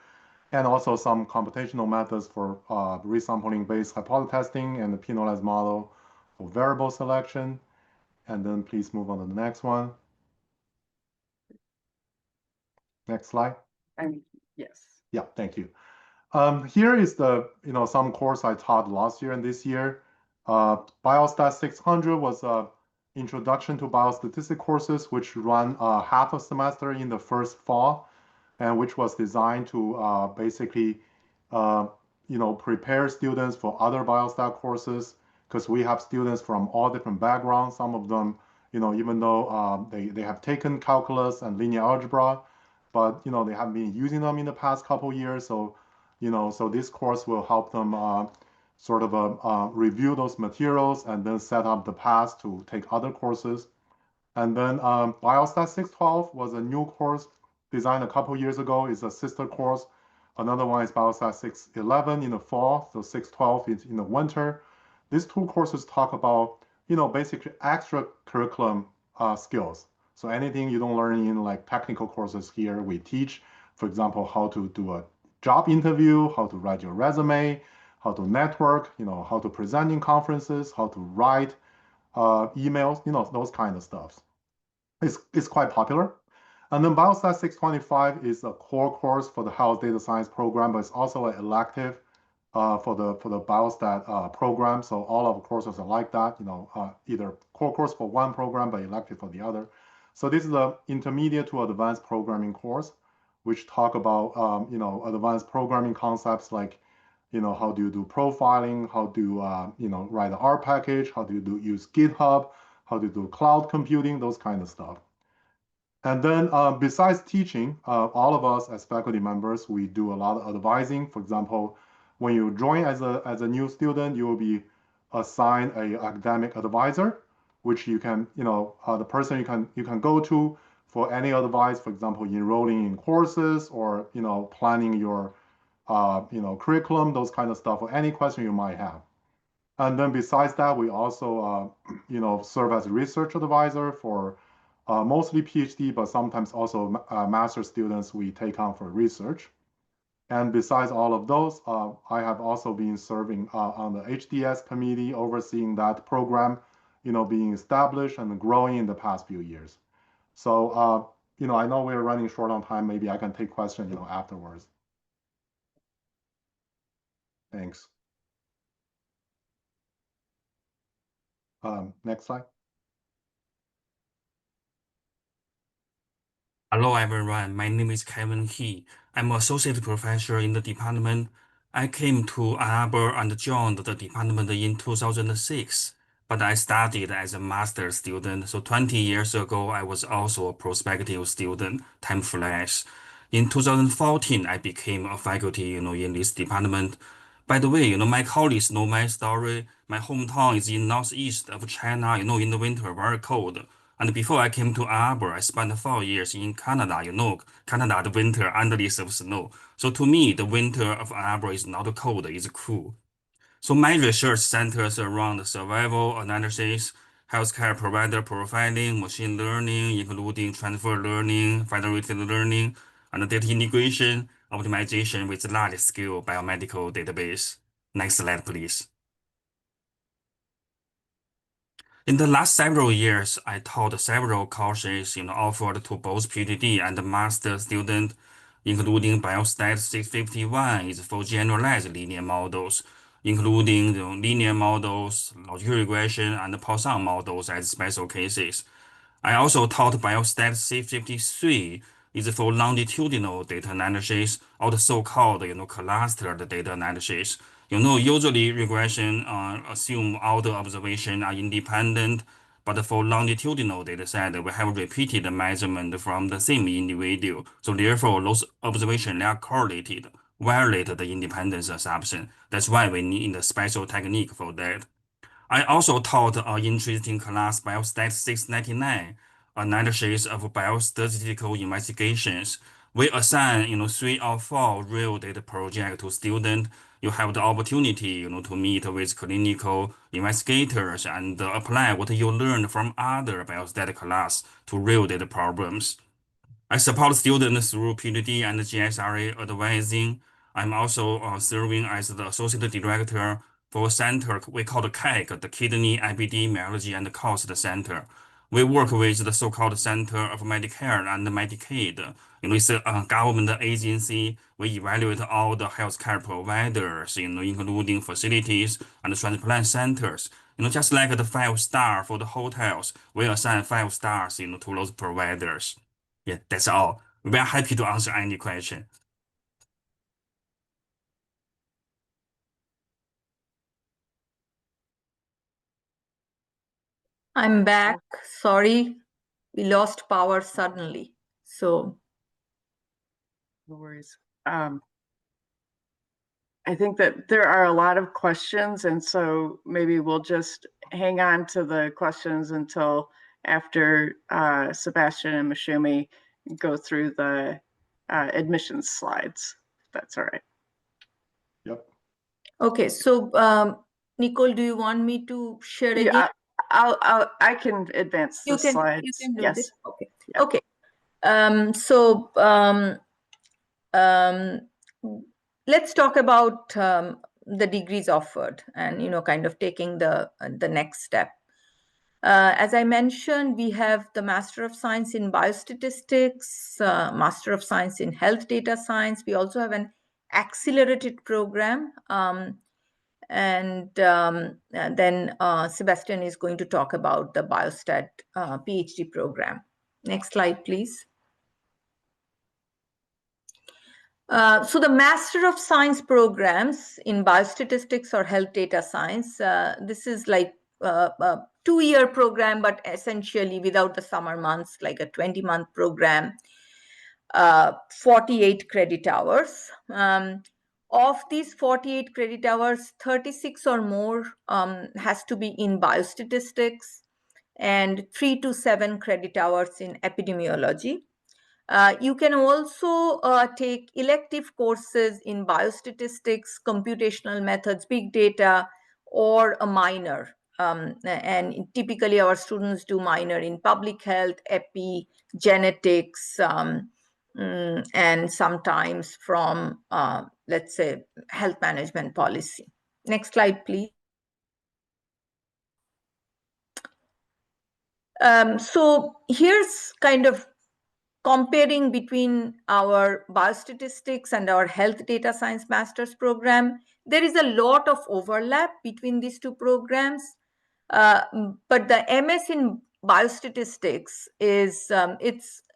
and also some computational methods for resampling-based hypothesis testing and the penalized model for variable selection. And then please move on to the next one. Next slide. Yes. Yeah, thank you. Here is the some course I taught last year and this year. Biostat 600 was a introduction to biostatistics courses, which run half a semester in the first fall, and which was designed to basically prepare students for other biostat courses, because we have students from all different backgrounds. Some of them, even though they have taken calculus and linear algebra, but they haven't been using them in the past couple years. So so this course will help them sort of review those materials and then set up the path to take other courses. And then Biostat 612 was a new course designed a couple years ago. It's a sister course. Another one is Biostat 611 in the fall, so 612 is in the winter. These two courses talk about, basically extra curriculum skills. So anything you don't learn in like technical courses here, we teach, for example, how to do a job interview, how to write your resume, how to network, how to present in conferences, how to write emails, those kind of stuff. It's quite popular. And then Biostat 625 is a core course for the health data science program, but it's also an elective for the Biostat program. So all of the courses are like that, either core course for one program, but elective for the other. So this is an intermediate to advanced programming course, which talk about advanced programming concepts like how do you do profiling, how do you write an R package, how do you use GitHub, how do you do cloud computing, those kind of stuff. And then besides teaching, all of us as faculty members, we do a lot of advising. For example, when you join as a new student, you will be assign a academic advisor, which you can, the person you can go to for any advice, for example, enrolling in courses or, planning your, curriculum, those kind of stuff, or any question you might have. And then besides that, we also, serve as a research advisor for mostly PhD, but sometimes also master students we take on for research. And besides all of those, I have also been serving on the HDS committee, overseeing that program, being established and growing in the past few years. So, I know we're running short on time. Maybe I can take questions, afterwards. Thanks. Next slide. Hello, everyone. My name is Kevin He. I'm associate professor in the department. I came to Ann Arbor and joined the department in 2006, but I studied as a master's student. So 20 years ago, I was also a prospective student. Time flies. In 2014, I became a faculty, in this department. By the way, my colleagues know my story. My hometown is in northeast of China, in the winter, very cold. And before I came to Ann Arbor, I spent 4 years in Canada. Canada, the winter endless of snow. So to me, the winter of Ann Arbor is not cold, it's cool. So my research centers around survival analysis, healthcare provider profiling, machine learning, including transfer learning, federated learning, and data integration, optimization with large-scale biomedical database. Next slide, please. In the last several years, I taught several courses offered to both PhD and master students, including Biostat 651 is for generalized linear models, including linear models, logical regression, and Poisson models as special cases. I also taught Biostat C53 is for longitudinal data analysis or the so-called clustered data analysis. Usually regression assume all the observations are independent, but for longitudinal data set, we have repeated measurement from the same individual. So therefore, those observations are correlated, violate the independence assumption. That's why we need a special technique for that. I also taught an interesting class, Biostat 699, analysis of biostatistical investigations. We assign, 3 or 4 real data projects to students. You have the opportunity, to meet with clinical investigators and apply what you learned from other biostat class to real data problems. I support students through PhD and GSRA advising. I'm also serving as the associate director for a center we call the KEG, the Kidney Epidemiology and Cost Center. We work with the so-called Center of Medicare and Medicaid. It's a government agency. We evaluate all the healthcare providers, including facilities and transplant centers. Just like the 5-star for the hotels, we assign 5 stars, to those providers. Yeah, that's all. We are happy to answer any question. I'm back. Sorry, we lost power suddenly. So No worries. I think that there are a lot of questions, and so maybe we'll just hang on to the questions until after Sebastian and Mashumi go through the admissions slides, if that's all right. Yep. okay, so Nicole, do you want me to share again? Yeah, I can advance the slides. You can do yes. this. Okay. Yeah. Okay. So let's talk about the degrees offered and kind of taking the next step. As I mentioned, we have the Master of Science in Biostatistics, Master of Science in Health Data Science. We also have an accelerated program. And then Sebastian is going to talk about the Biostat PhD program. Next slide, please. So the Master of Science programs in Biostatistics or Health Data Science, this is like a 2-year program, but essentially without the summer months, like a 20-month program, 48 credit hours. Of these 48 credit hours, 36 or more has to be in biostatistics, and 3 to 7 credit hours in epidemiology. You can also take elective courses in biostatistics, computational methods, big data, or a minor. And typically our students do minor in public health, epi, genetics, and sometimes from, let's say, health management policy. Next slide, please. So here's kind of comparing between our biostatistics and our health data science master's program. There is a lot of overlap between these two programs, but the MS in biostatistics is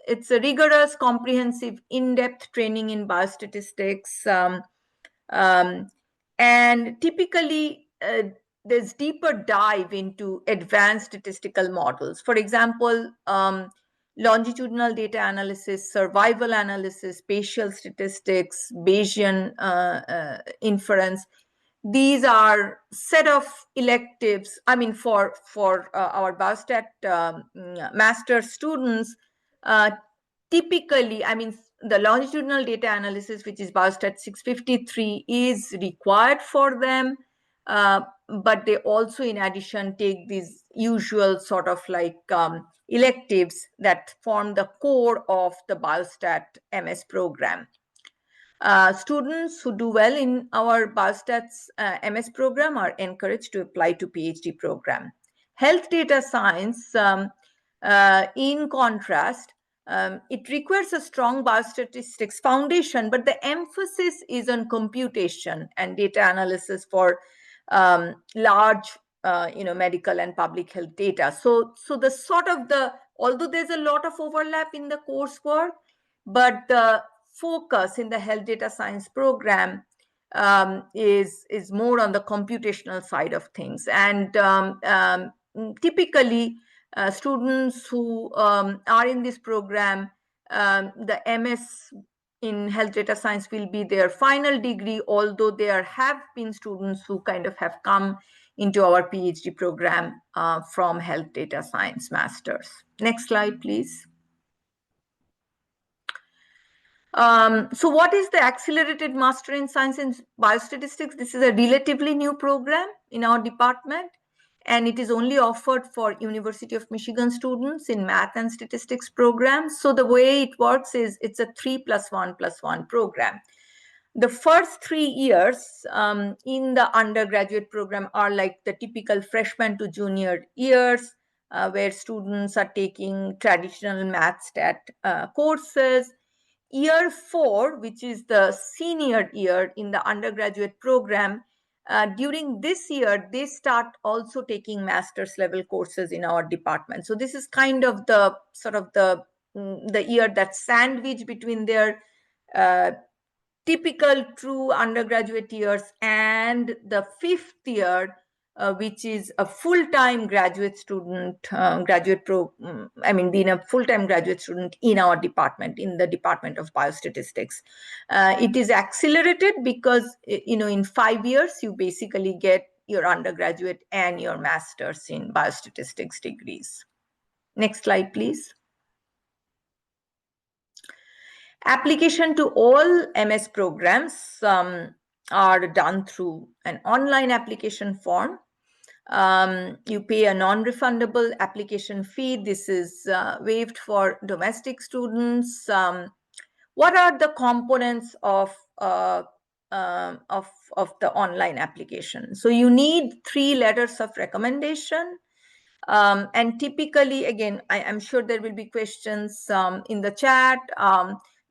it's a rigorous, comprehensive, in-depth training in biostatistics, and typically there's deeper dive into advanced statistical models. For example, longitudinal data analysis, survival analysis, spatial statistics, Bayesian inference. These are set of electives. I mean, for our biostat master students, typically, I mean, the longitudinal data analysis, which is Biostat 653, is required for them. But they also, in addition, take these usual sort of like electives that form the core of the Biostat MS program. Students who do well in our Biostats MS program are encouraged to apply to PhD program. Health data science, in contrast, it requires a strong biostatistics foundation, but the emphasis is on computation and data analysis for large, medical and public health data. So the sort of although there's a lot of overlap in the coursework, but the focus in the health data science program is more on the computational side of things. And typically, students who are in this program, the MS in health data science will be their final degree, although there have been students who kind of have come into our PhD program from health data science masters. Next slide, please. So what is the Accelerated Master in Science in Biostatistics? This is a relatively new program in our department, and it is only offered for University of Michigan students in math and statistics programs. So the way it works is it's a 3+1+1 program. The first 3 years in the undergraduate program are like the typical freshman to junior years, where students are taking traditional math stat courses. Year 4, which is the senior year in the undergraduate program, during this year, they start also taking master's level courses in our department. So this is kind of the sort of the year that's sandwiched between their typical true undergraduate years and the 5th year, which is a full-time graduate student, being a full-time graduate student in our department, in the Department of Biostatistics. It is accelerated because, in 5 years, you basically get your undergraduate and your master's in biostatistics degrees. Next slide, please. Application to all MS programs are done through an online application form. You pay a non-refundable application fee. This is waived for domestic students. What are the components of the online application? So you need 3 letters of recommendation. And typically, again, I'm sure there will be questions in the chat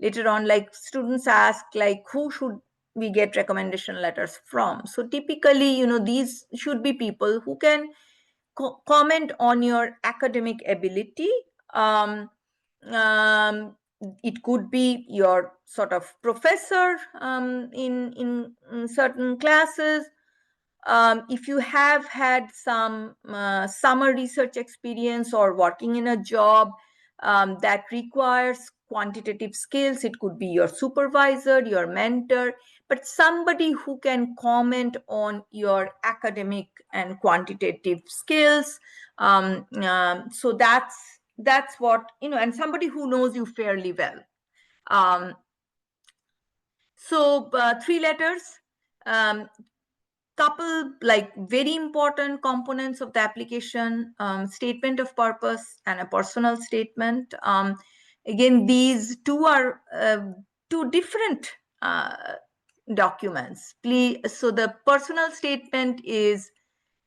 later on, like students ask, like, who should we get recommendation letters from? So typically, these should be people who can comment on your academic ability. It could be your sort of professor in certain classes. If you have had some summer research experience or working in a job, that requires quantitative skills. It could be your supervisor, your mentor, but somebody who can comment on your academic and quantitative skills. So that's what, and somebody who knows you fairly well. So 3 letters, couple like very important components of the application, statement of purpose and a personal statement. Again, these two are two different documents. Please, so the personal statement is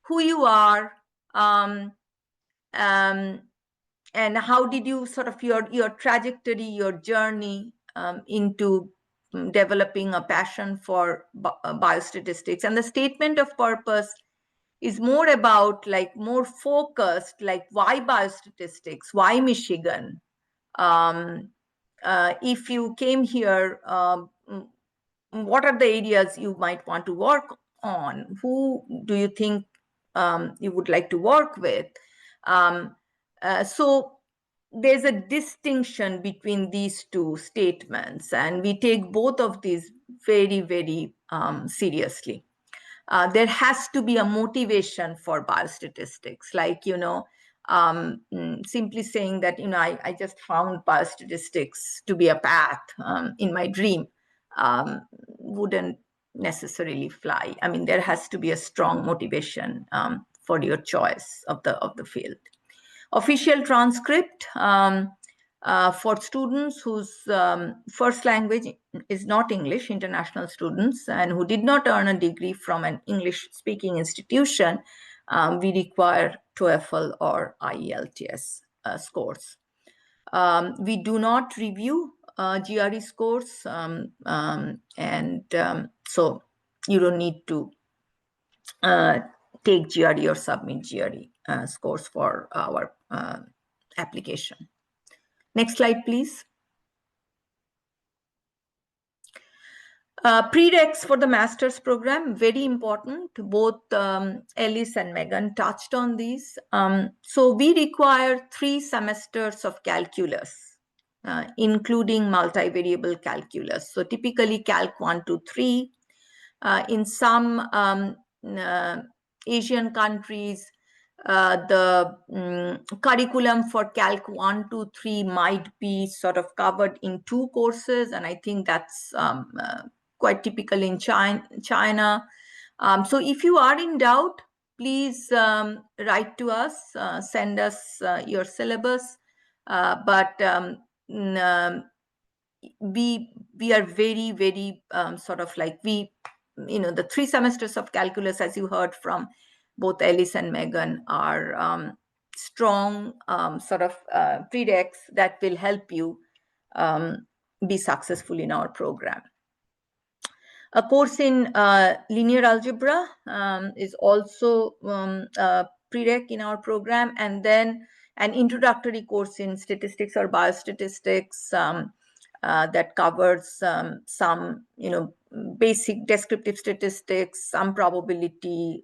who you are, and how did you sort of your trajectory, your journey into developing a passion for biostatistics. And the statement of purpose is more about like more focused, like why biostatistics, why Michigan? If you came here, what are the areas you might want to work on? Who do you think you would like to work with? So there's a distinction between these two statements, and we take both of these very, very seriously. There has to be a motivation for biostatistics, like, simply saying that, I just found biostatistics to be a path in my dream wouldn't necessarily fly. I mean, there has to be a strong motivation for your choice of the field. Official transcript for students whose first language is not English, international students, and who did not earn a degree from an English-speaking institution, we require TOEFL or IELTS scores. We do not review GRE scores, so you don't need to take GRE or submit GRE scores for our application. Next slide, please. Prereqs for the master's program, very important. Both Ellis and Megan touched on these. So we require 3 semesters of calculus, including multivariable calculus. So typically Calc 1 to 3. In some Asian countries, the curriculum for Calc 1 to 3 might be sort of covered in 2 courses, and I think that's quite typical in China. So if you are in doubt, please write to us, send us your syllabus. But we are very, very sort of like the 3 semesters of calculus, as you heard from both Ellis and Megan, are strong sort of prereqs that will help you be successful in our program. A course in linear algebra is also a prereq in our program, and then an introductory course in statistics or biostatistics that covers some, basic descriptive statistics, some probability,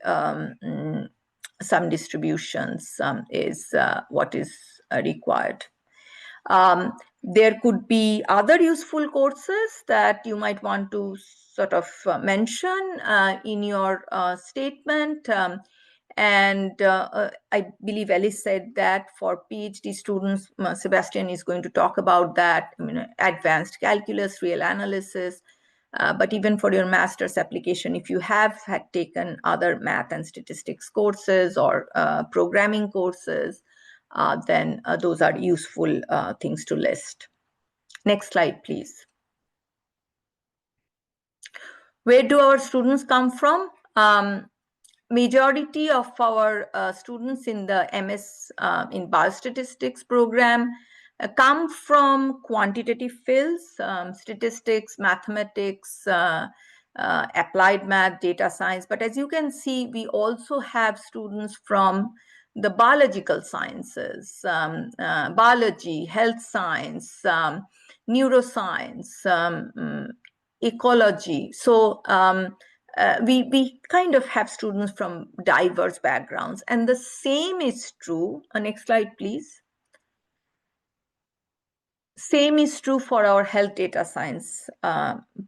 some distributions is what is required. There could be other useful courses that you might want to sort of mention in your statement. I believe Ellis said that for PhD students, Sebastian is going to talk about that, advanced calculus, real analysis. But even for your master's application, if you have had taken other math and statistics courses or programming courses, then those are useful things to list. Next slide, please. Where do our students come from? Majority of our students in the MS in biostatistics program come from quantitative fields, statistics, mathematics, applied math, data science. But as you can see, we also have students from the biological sciences, biology, health science, neuroscience, ecology. So we kind of have students from diverse backgrounds, and the same is true. Next slide, please. Same is true for our health data science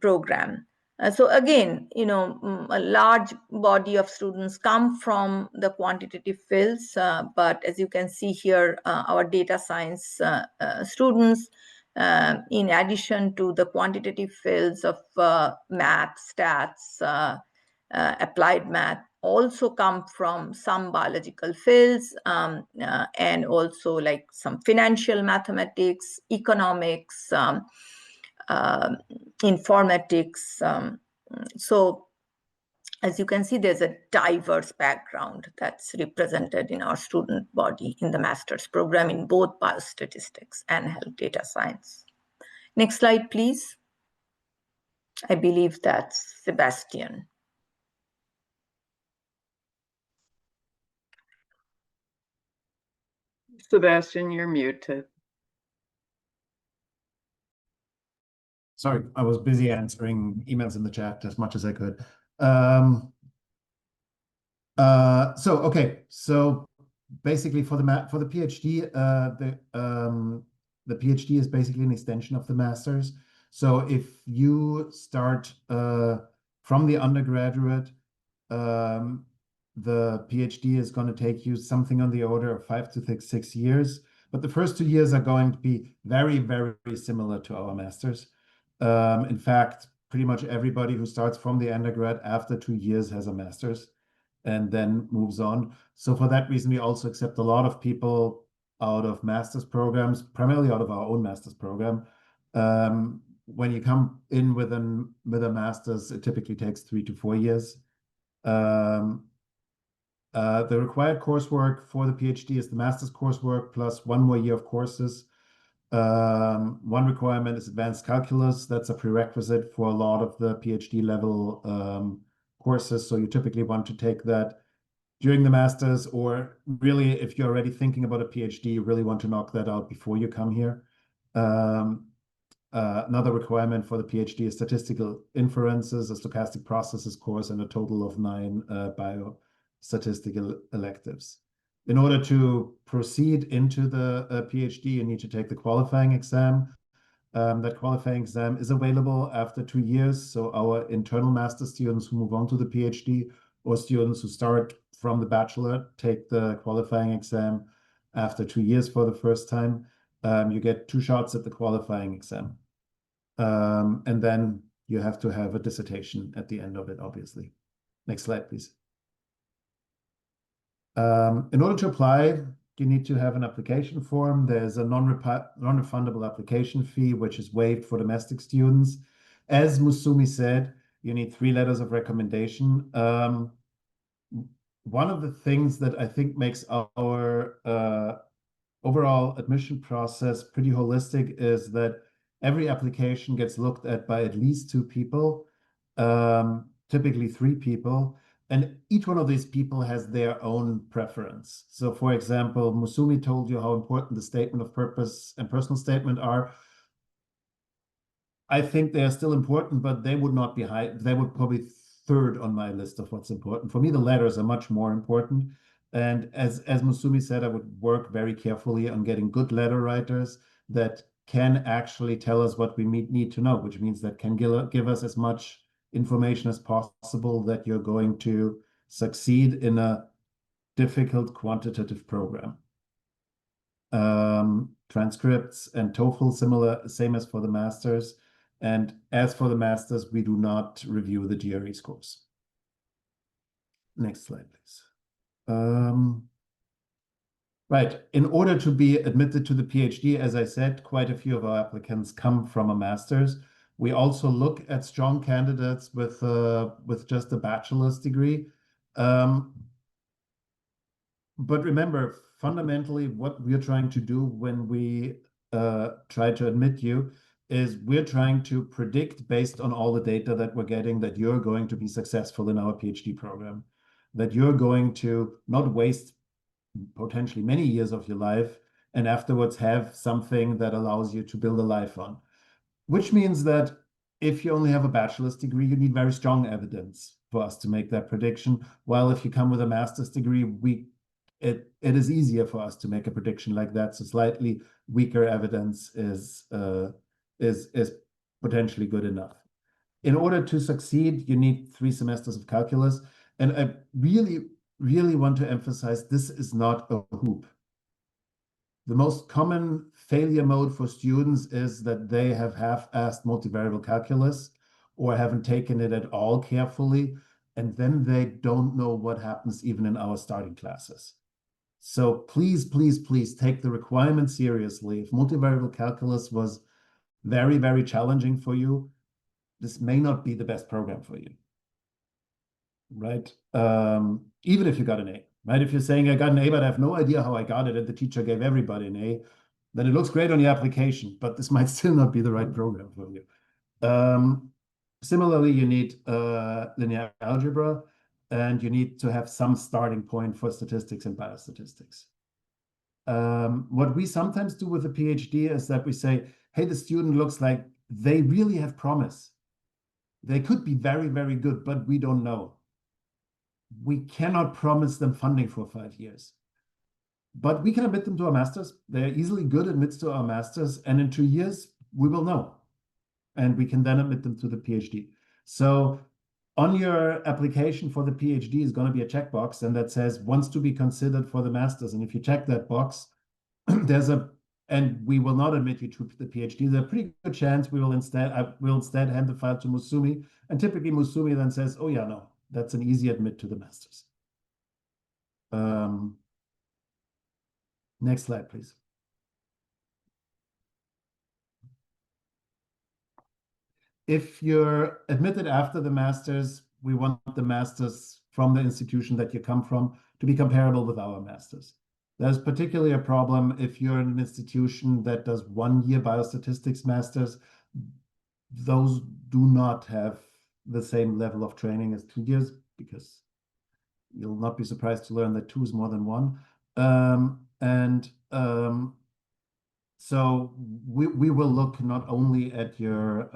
program. So again, a large body of students come from the quantitative fields, but as you can see here, our data science students, in addition to the quantitative fields of math, stats, applied math, also come from some biological fields, and also like some financial mathematics, economics, informatics. So as you can see, there's a diverse background that's represented in our student body in the master's program in both biostatistics and health data science. Next slide, please. I believe that's Sebastian. Sebastian, you're muted. Sorry, I was busy answering emails in the chat as much as I could. So basically for the PhD, the PhD is basically an extension of the master's. So if you start from the undergraduate, the PhD is going to take you something on the order of 5 to 6 years. But the first 2 years are going to be very, very similar to our master's. In fact, pretty much everybody who starts from the undergrad after 2 years has a master's and then moves on. So for that reason, we also accept a lot of people out of master's programs, primarily out of our own master's program. When you come in with a master's, it typically takes 3 to 4 years. The required coursework for the PhD is the master's coursework plus 1 more year of courses. One requirement is advanced calculus. That's a prerequisite for a lot of the PhD level courses. So you typically want to take that during the master's, or really, if you're already thinking about a PhD, you really want to knock that out before you come here. Another requirement for the PhD is statistical inferences, a stochastic processes course, and a total of 9 biostatistical electives. In order to proceed into the PhD, you need to take the qualifying exam. That qualifying exam is available after 2 years. So our internal master students who move on to the PhD, or students who start from the bachelor, take the qualifying exam after 2 years for the first time. You get 2 shots at the qualifying exam. And then you have to have a dissertation at the end of it, obviously. Next slide, please. In order to apply, you need to have an application form. There's a non-refundable application fee, which is waived for domestic students. As Musumi said, you need 3 letters of recommendation. One of the things that I think makes our overall admission process pretty holistic is that every application gets looked at by at least 2 people, typically 3 people. And each one of these people has their own preference. So for example, Musumi told you how important the statement of purpose and personal statement are. I think they are still important, but they would not be high. They would probably 3rd on my list of what's important. For me, the letters are much more important. And as Musumi said, I would work very carefully on getting good letter writers that can actually tell us what we need to know, which means that can give us as much information as possible that you're going to succeed in a difficult quantitative program. Transcripts and TOEFL same as for the masters. And as for the masters, we do not review the GRE scores. Next slide, please. Right. In order to be admitted to the PhD, as I said, quite a few of our applicants come from a master's. We also look at strong candidates with just a bachelor's degree. But remember, fundamentally, what we're trying to do when we try to admit you is we're trying to predict, based on all the data that we're getting, that you're going to be successful in our PhD program, that you're going to not waste potentially many years of your life and afterwards have something that allows you to build a life on. Which means that if you only have a bachelor's degree, you need very strong evidence for us to make that prediction. While if you come with a master's degree, it is easier for us to make a prediction like that. So slightly weaker evidence is potentially good enough. In order to succeed, you need 3 semesters of calculus. And I really, really want to emphasize this is not a hoop. The most common failure mode for students is that they have half-assed multivariable calculus or haven't taken it at all carefully, and then they don't know what happens even in our starting classes. So please, please, please take the requirement seriously. If multivariable calculus was very, very challenging for you, this may not be the best program for you, right? Even if you got an A, right? If you're saying I got an A, but I have no idea how I got it, and the teacher gave everybody an A, then it looks great on your application, but this might still not be the right program for you. Similarly, you need linear algebra, and you need to have some starting point for statistics and biostatistics. What we sometimes do with a PhD is that we say, hey, the student looks like they really have promise. They could be very, very good, but we don't know. We cannot promise them funding for 5 years. But we can admit them to our masters. They're easily good admits to our masters, and in 2 years, we will know. And we can then admit them to the PhD. So on your application for the PhD is going to be a checkbox, and that says wants to be considered for the masters. And if you check that box, and we will not admit you to the PhD. There's a pretty good chance we will instead hand the file to Musumi, and typically Musumi then says, "Oh yeah, no, that's an easy admit to the masters." Next slide, please. If you're admitted after the masters, we want the masters from the institution that you come from to be comparable with our masters. There's particularly a problem if you're in an institution that does 1 year biostatistics masters. Those do not have the same level of training as 2 years, because you'll not be surprised to learn that 2 is more than 1. So we will look not only at your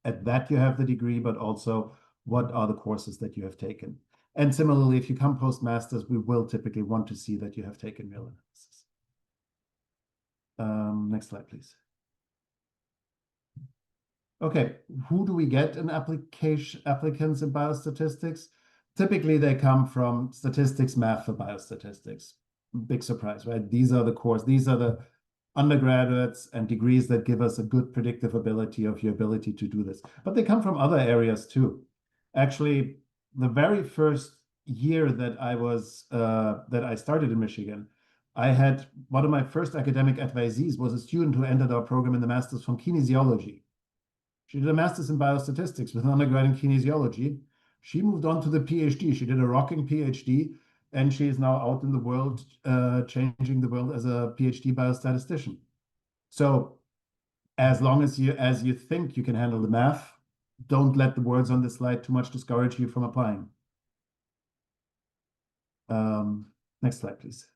at that you have the degree, but also what are the courses that you have taken. And similarly, if you come post-masters, we will typically want to see that you have taken real analysis. Next slide, please. Okay, who do we get in applicants in biostatistics? Typically, they come from statistics, math for biostatistics. Big surprise, right? These are the courses. These are the undergraduates and degrees that give us a good predictive ability of your ability to do this. But they come from other areas too. Actually, the very first year that I started in Michigan, I had one of my first academic advisees was a student who entered our program in the master's from kinesiology. She did a master's in biostatistics with an undergrad in kinesiology. She moved on to the PhD. She did a rocking PhD, and she is now out in the world, changing the world as a PhD biostatistician. So as long as you think you can handle the math, don't let the words on this slide too much discourage you from applying. Next slide, please.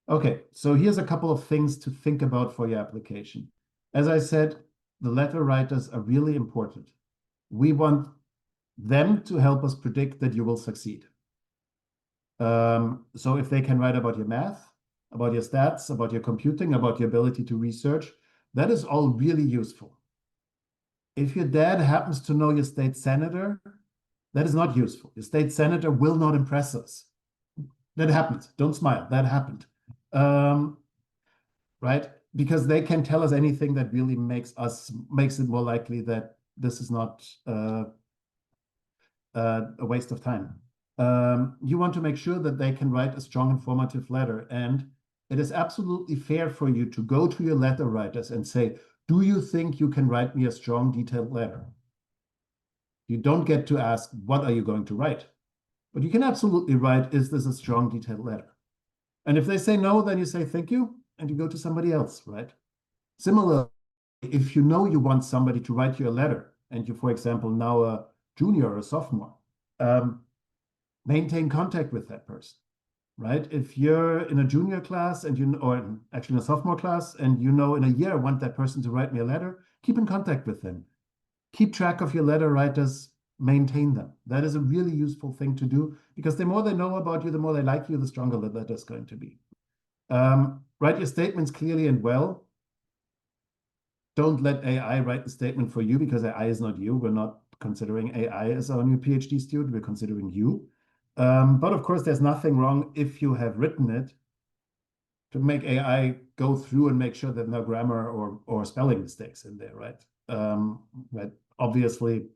Okay, so here's a couple of things to think about for your application. As I said, the letter writers are really important. We want them to help us predict that you will succeed. So if they can write about your math, about your stats, about your computing, about your ability to research, that is all really useful. If your dad happens to know your state senator, that is not useful. Your state senator will not impress us. That happened. Don't smile. That happened. Right? Because they can tell us anything that really makes it more likely that this is not a waste of time. You want to make sure that they can write a strong informative letter, and it is absolutely fair for you to go to your letter writers and say, do you think you can write me a strong, detailed letter? You don't get to ask, what are you going to write? But you can absolutely write, is this a strong, detailed letter? And if they say no, then you say thank you, and you go to somebody else, right? Similarly, if you know you want somebody to write you a letter, and you, for example, now a junior or a sophomore, maintain contact with that person, right? If you're in a junior class and or actually in a sophomore class, and you know in a year I want that person to write me a letter, keep in contact with them. Keep track of your letter writers, maintain them. That is a really useful thing to do, because the more they know about you, the more they like you, the stronger the letter is going to be. write your statements clearly and well. Don't let AI write the statement for you, because AI is not you. We're not considering AI as our new PhD student. We're considering you. But of course, there's nothing wrong if you have written it to make AI go through and make sure that no grammar or spelling mistakes in there, right? But obviously,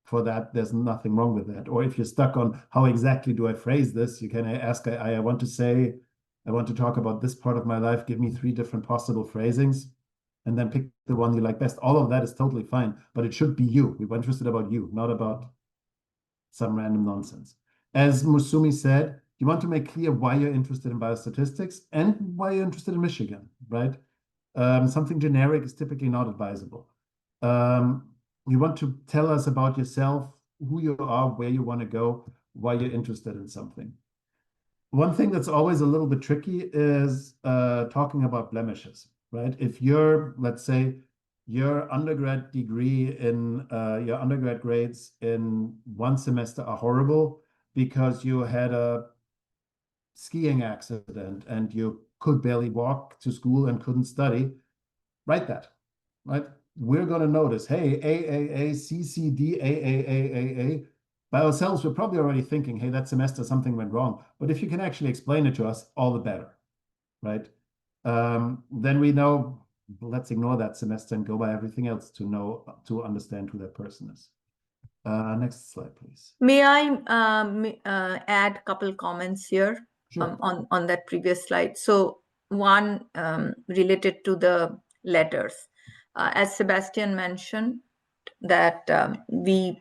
for that, there's nothing wrong with that. Or if you're stuck on how exactly do I phrase this, you can ask AI, I want to talk about this part of my life. Give me 3 different possible phrasings, and then pick the one you like best. All of that is totally fine, but it should be you. We were interested about you, not about some random nonsense. As Musumi said, you want to make clear why you're interested in biostatistics and why you're interested in Michigan, right? Something generic is typically not advisable. You want to tell us about yourself, who you are, where you want to go, why you're interested in something. One thing that's always a little bit tricky is talking about blemishes, right? If you're, let's say, your undergrad degree in your undergrad grades in one semester are horrible because you had a skiing accident and you could barely walk to school and couldn't study, write that, right? We're going to notice, hey, AAA, CCD, AAAAA. By ourselves, we're probably already thinking, hey, that semester something went wrong. But if you can actually explain it to us, all the better, right? Then we know, let's ignore that semester and go by everything else to understand who that person is. Next slide, please. May I add a couple comments here? Sure. On that previous slide. So one related to the letters. As Sebastian mentioned, that we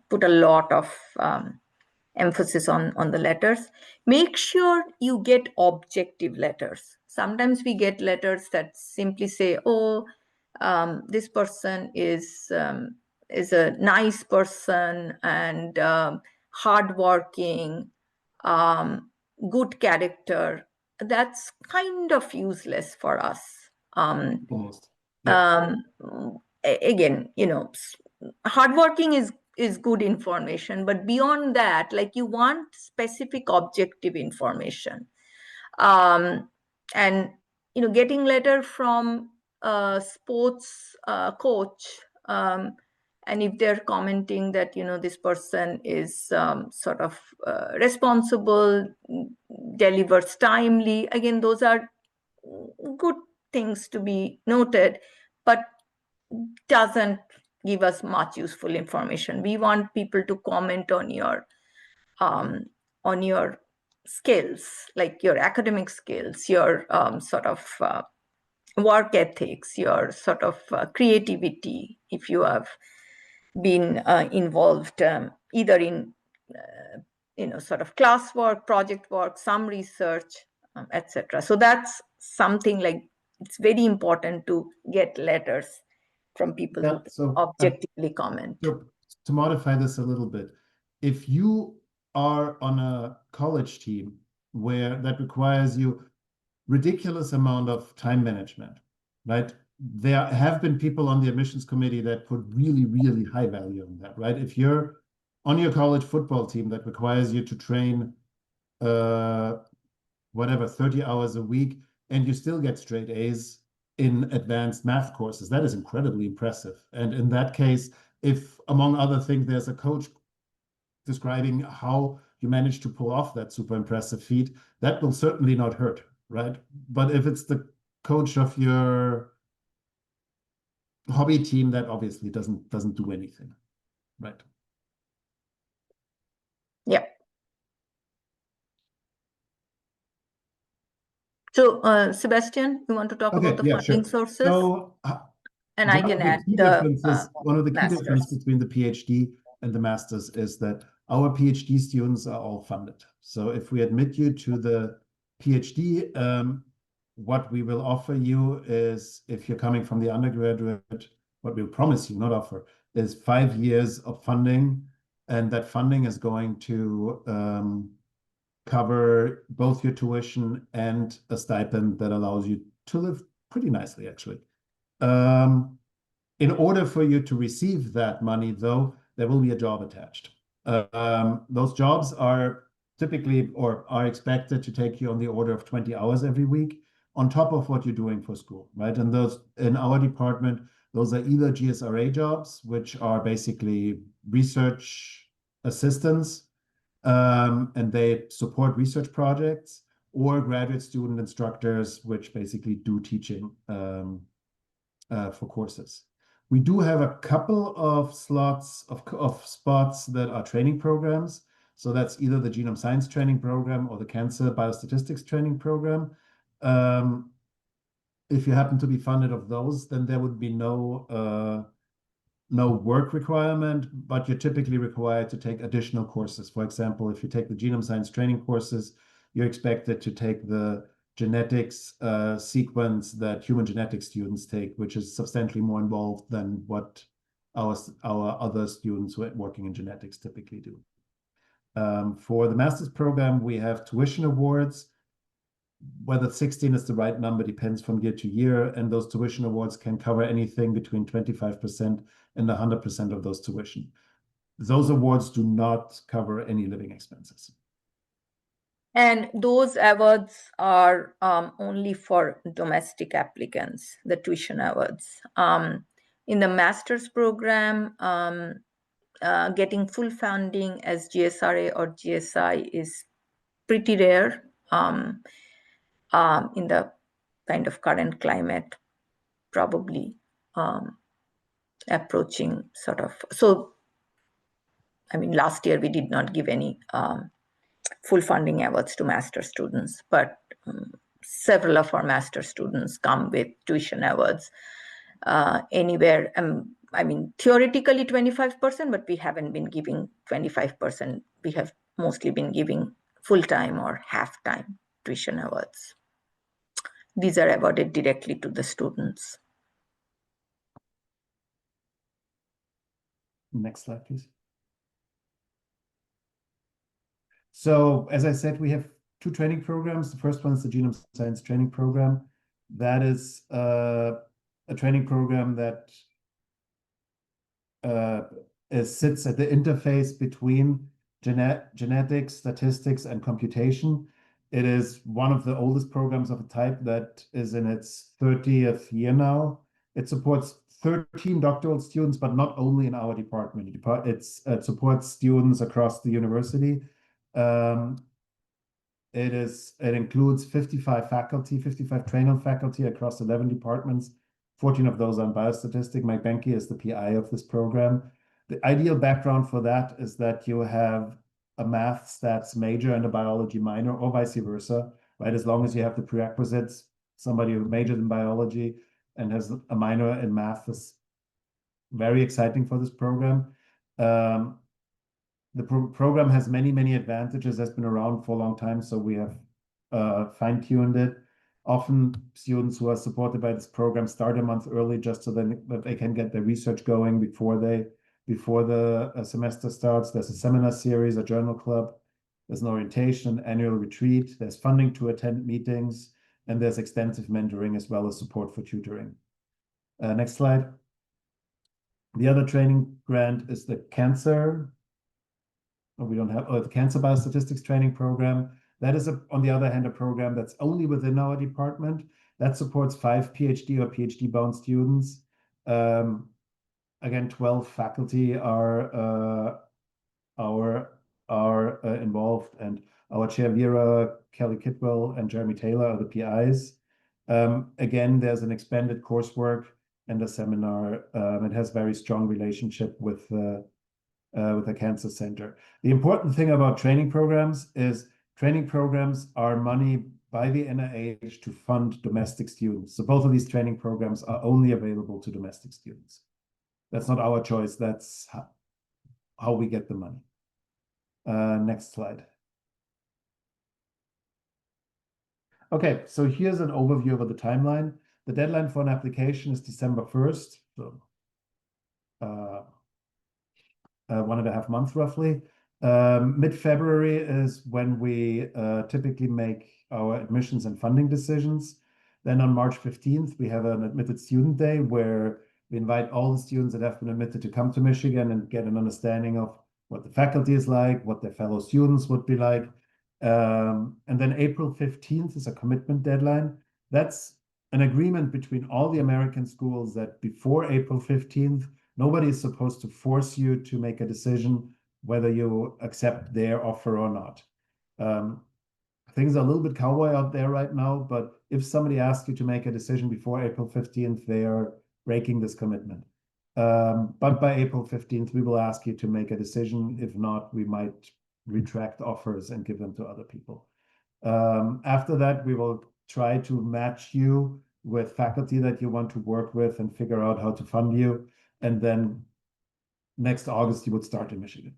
put a lot of emphasis on the letters. Make sure you get objective letters. Sometimes we get letters that simply say, oh, this person is a nice person and hardworking, good character. That's kind of useless for us. Almost. Yeah. Again, hardworking is good information, but beyond that, like, you want specific objective information. And getting letter from a sports coach, and if they're commenting that this person is sort of responsible, delivers timely, again, those are good things to be noted, but doesn't give us much useful information. We want people to comment on your skills, like your academic skills, your sort of work ethics, your sort of creativity, if you have been involved either in sort of classwork, project work, some research, etc. So that's something like, it's very important to get letters from people who objectively comment. So to modify this a little bit, if you are on a college team where that requires you ridiculous amount of time management, right? There have been people on the admissions committee that put really, really high value on that, right? If you're on your college football team that requires you to train whatever, 30 hours a week, and you still get straight A's in advanced math courses, that is incredibly impressive. And in that case, if among other things, there's a coach describing how you managed to pull off that super impressive feat, that will certainly not hurt, right? But if it's the coach of your hobby team, that obviously doesn't do anything, right? Yeah. So, Sebastian, you want to talk about the funding sources? So, and I can add one of the key differences between the PhD and the master's is that our PhD students are all funded. So if we admit you to the PhD, what we will offer you is, if you're coming from the undergraduate, what we'll promise you, not offer, is 5 years of funding. And that funding is going to cover both your tuition and a stipend that allows you to live pretty nicely, actually. In order for you to receive that money, though, there will be a job attached. Those jobs are typically, or are expected to take you on the order of 20 hours every week. on top of what you're doing for school, right? And those, in our department, those are either GSRA jobs, which are basically research assistants, and they support research projects, or graduate student instructors, which basically do teaching for courses. We do have a couple of slots of spots that are training programs. So that's either the genome science training program or the cancer biostatistics training program. If you happen to be funded of those, then there would be no work requirement, but you're typically required to take additional courses. For example, if you take the genome science training courses, you're expected to take the genetics sequence that human genetics students take, which is substantially more involved than what our other students who are working in genetics typically do. For the master's program, we have tuition awards. Whether 16 is the right number depends from year to year, and those tuition awards can cover anything between 25% and 100% of those tuition. Those awards do not cover any living expenses. And those awards are only for domestic applicants, the tuition awards. In the master's program, getting full funding as GSRA or GSI is pretty rare in the kind of current climate, probably approaching sort of. So, I mean, last year we did not give any full funding awards to master students, but several of our master students come with tuition awards anywhere. I mean, theoretically 25%, but we haven't been giving 25%. We have mostly been giving full-time or half-time tuition awards. These are awarded directly to the students. Next slide, please. So, as I said, we have two training programs. The first one is the genome science training program. That is a training program that sits at the interface between genetics, statistics, and computation. It is one of the oldest programs of a type that is in its 30th year now. It supports 13 doctoral students, but not only in our department. It supports students across the university. It includes 55 faculty, 55 trained faculty across 11 departments. 14 of those on biostatistics. Mike Benke is the PI of this program. The ideal background for that is that you have a math stats major and a biology minor, or vice versa, right? As long as you have the prerequisites, somebody who majored in biology and has a minor in math is very exciting for this program. The program has many, many advantages, has been around for a long time, so we have fine-tuned it. Often students who are supported by this program start a month early just so that they can get their research going before the semester starts. There's a seminar series, a journal club, there's an orientation, annual retreat, there's funding to attend meetings, and there's extensive mentoring as well as support for tutoring. Next slide. The other training grant is the cancer. The cancer biostatistics training program. That is, on the other hand, a program that's only within our department that supports 5 PhD or PhD-bound students. Again, 12 faculty are involved, and our chair Vera, Kelly Kidwell, and Jeremy Taylor are the PIs. Again, there's an expanded coursework and a seminar. It has very strong relationship with the cancer center. The important thing about training programs is training programs are money by the NIH to fund domestic students. So both of these training programs are only available to domestic students. That's not our choice. That's how we get the money. Next slide. Okay, so here's an overview of the timeline. The deadline for an application is December 1st. So 1.5 months roughly. Mid-February is when we typically make our admissions and funding decisions. Then on March 15th, we have an admitted student day where we invite all the students that have been admitted to come to Michigan and get an understanding of what the faculty is like, what their fellow students would be like. And then April 15th is a commitment deadline. That's an agreement between all the American schools that before April 15th, nobody is supposed to force you to make a decision whether you accept their offer or not. Things are a little bit cowboy out there right now, but if somebody asks you to make a decision before April 15th, they are breaking this commitment. But by April 15th, we will ask you to make a decision. If not, we might retract offers and give them to other people. After that, we will try to match you with faculty that you want to work with and figure out how to fund you. And then next August, you would start in Michigan.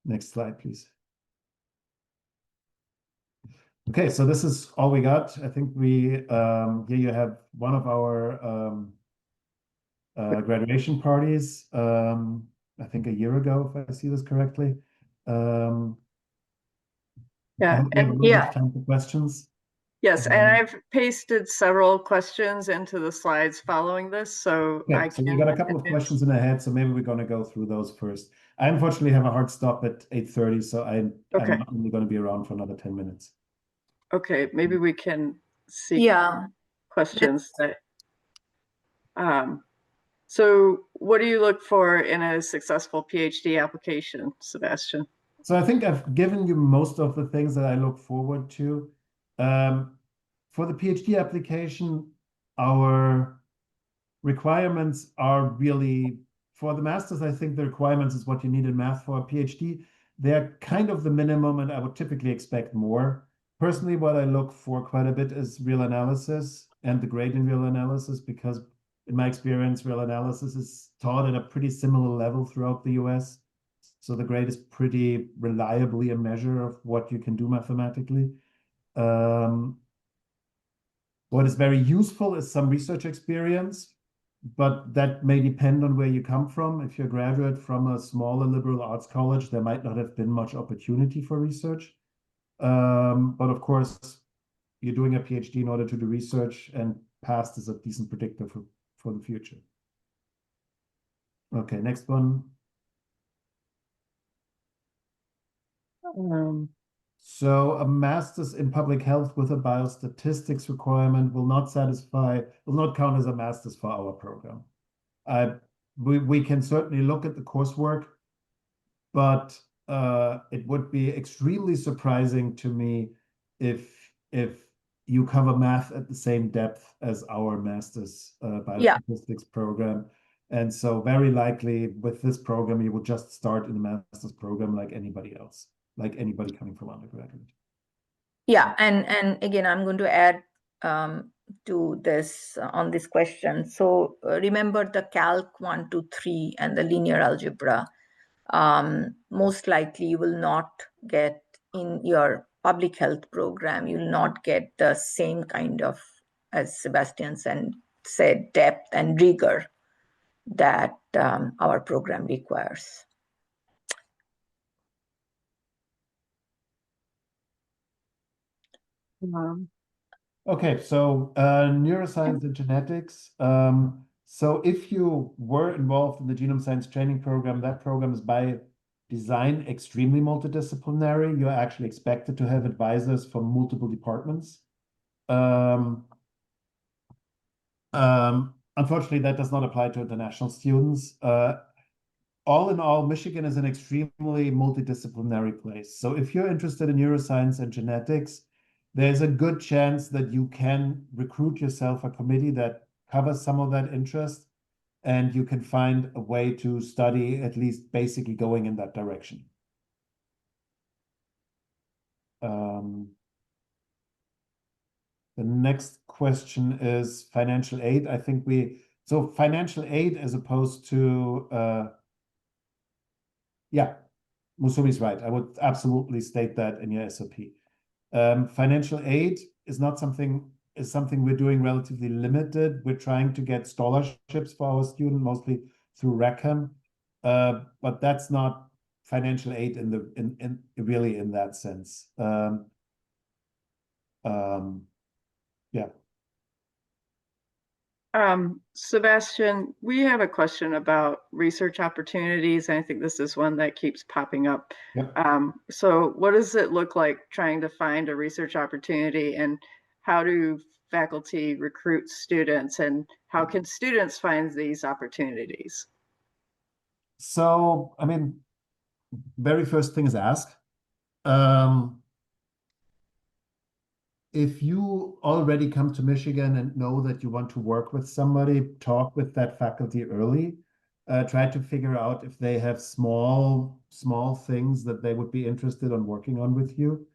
Next slide, please. Okay, so this is all we got. I think we, here you have one of our graduation parties, I think a year ago, if I see this correctly. Yeah, we have a and little bit of time for questions. Yes, and I've pasted several questions into the slides following this, so Okay, so we got a couple of questions in ahead, so maybe we're going to go through those first. I unfortunately have a hard stop at 8:30, so I'm only going to be around for another 10 minutes. Okay, maybe we can see questions that. So what do you look for in a successful PhD application, Sebastian? So I think I've given you most of the things that I look forward to. For the PhD application, our requirements are really, for the master's, I think the requirements is what you need in math. For a PhD, they're kind of the minimum, and I would typically expect more. Personally, what I look for quite a bit is real analysis and the grade in real analysis, because in my experience, real analysis is taught at a pretty similar level throughout the US. So the grade is pretty reliably a measure of what you can do mathematically. What is very useful is some research experience, but that may depend on where you come from. If you're a graduate from a smaller liberal arts college, there might not have been much opportunity for research. But of course, you're doing a PhD in order to do research, and past is a decent predictor for the future. Okay, next one. So a master's in public health with a biostatistics requirement will not count as a master's for our program. We can certainly look at the coursework, but it would be extremely surprising to me if you cover math at the same depth as our master's biostatistics program. And so very likely with this program, you will just start in the master's program like anybody else, like anybody coming from undergraduate. Yeah, and again, I'm going to add to this on this question. So remember the Calc 1, 2, 3 and the linear algebra. Most likely you will not get in your public health program, you will not get the same kind of, as Sebastian said, depth and rigor that our program requires. Okay, so neuroscience and genetics. So if you were involved in the genome science training program, that program is by design extremely multidisciplinary. You're actually expected to have advisors from multiple departments. Unfortunately, that does not apply to international students. All in all, Michigan is an extremely multidisciplinary place. So if you're interested in neuroscience and genetics, there's a good chance that you can recruit yourself a committee that covers some of that interest, and you can find a way to study at least basically going in that direction. The next question is financial aid. I think so financial aid as opposed to, yeah, Musumi's right. I would absolutely state that in your SOP. Financial aid is something we're doing relatively limited. We're trying to get scholarships for our students, mostly through Rackham, but that's not financial aid really in that sense. Yeah. Sebastian, we have a question about research opportunities, and I think this is one that keeps popping up. Yep. So what does it look like trying to find a research opportunity, and how do faculty recruit students, and how can students find these opportunities? So, I mean, very first thing is ask. If you already come to Michigan and know that you want to work with somebody, talk with that faculty early. Try to figure out if they have small things that they would be interested in working on with you.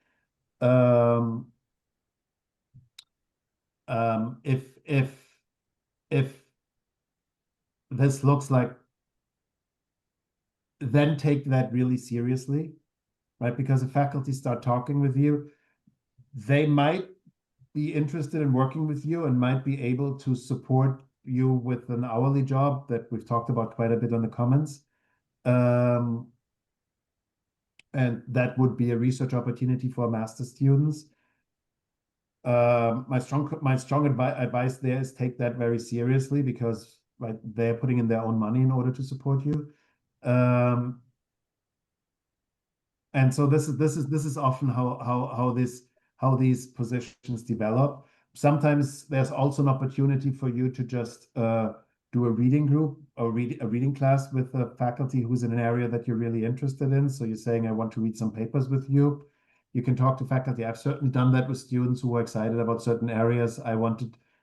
If this looks like, then take that really seriously, right? Because if faculty start talking with you, they might be interested in working with you and might be able to support you with an hourly job that we've talked about quite a bit on the comments. And that would be a research opportunity for master's students. My strong advice there is take that very seriously, because right, they're putting in their own money in order to support you. And so this is often how these positions develop. Sometimes there's also an opportunity for you to just do a reading group or a reading class with a faculty who's in an area that you're really interested in. So you're saying, I want to read some papers with you. You can talk to faculty. I've certainly done that with students who were excited about certain areas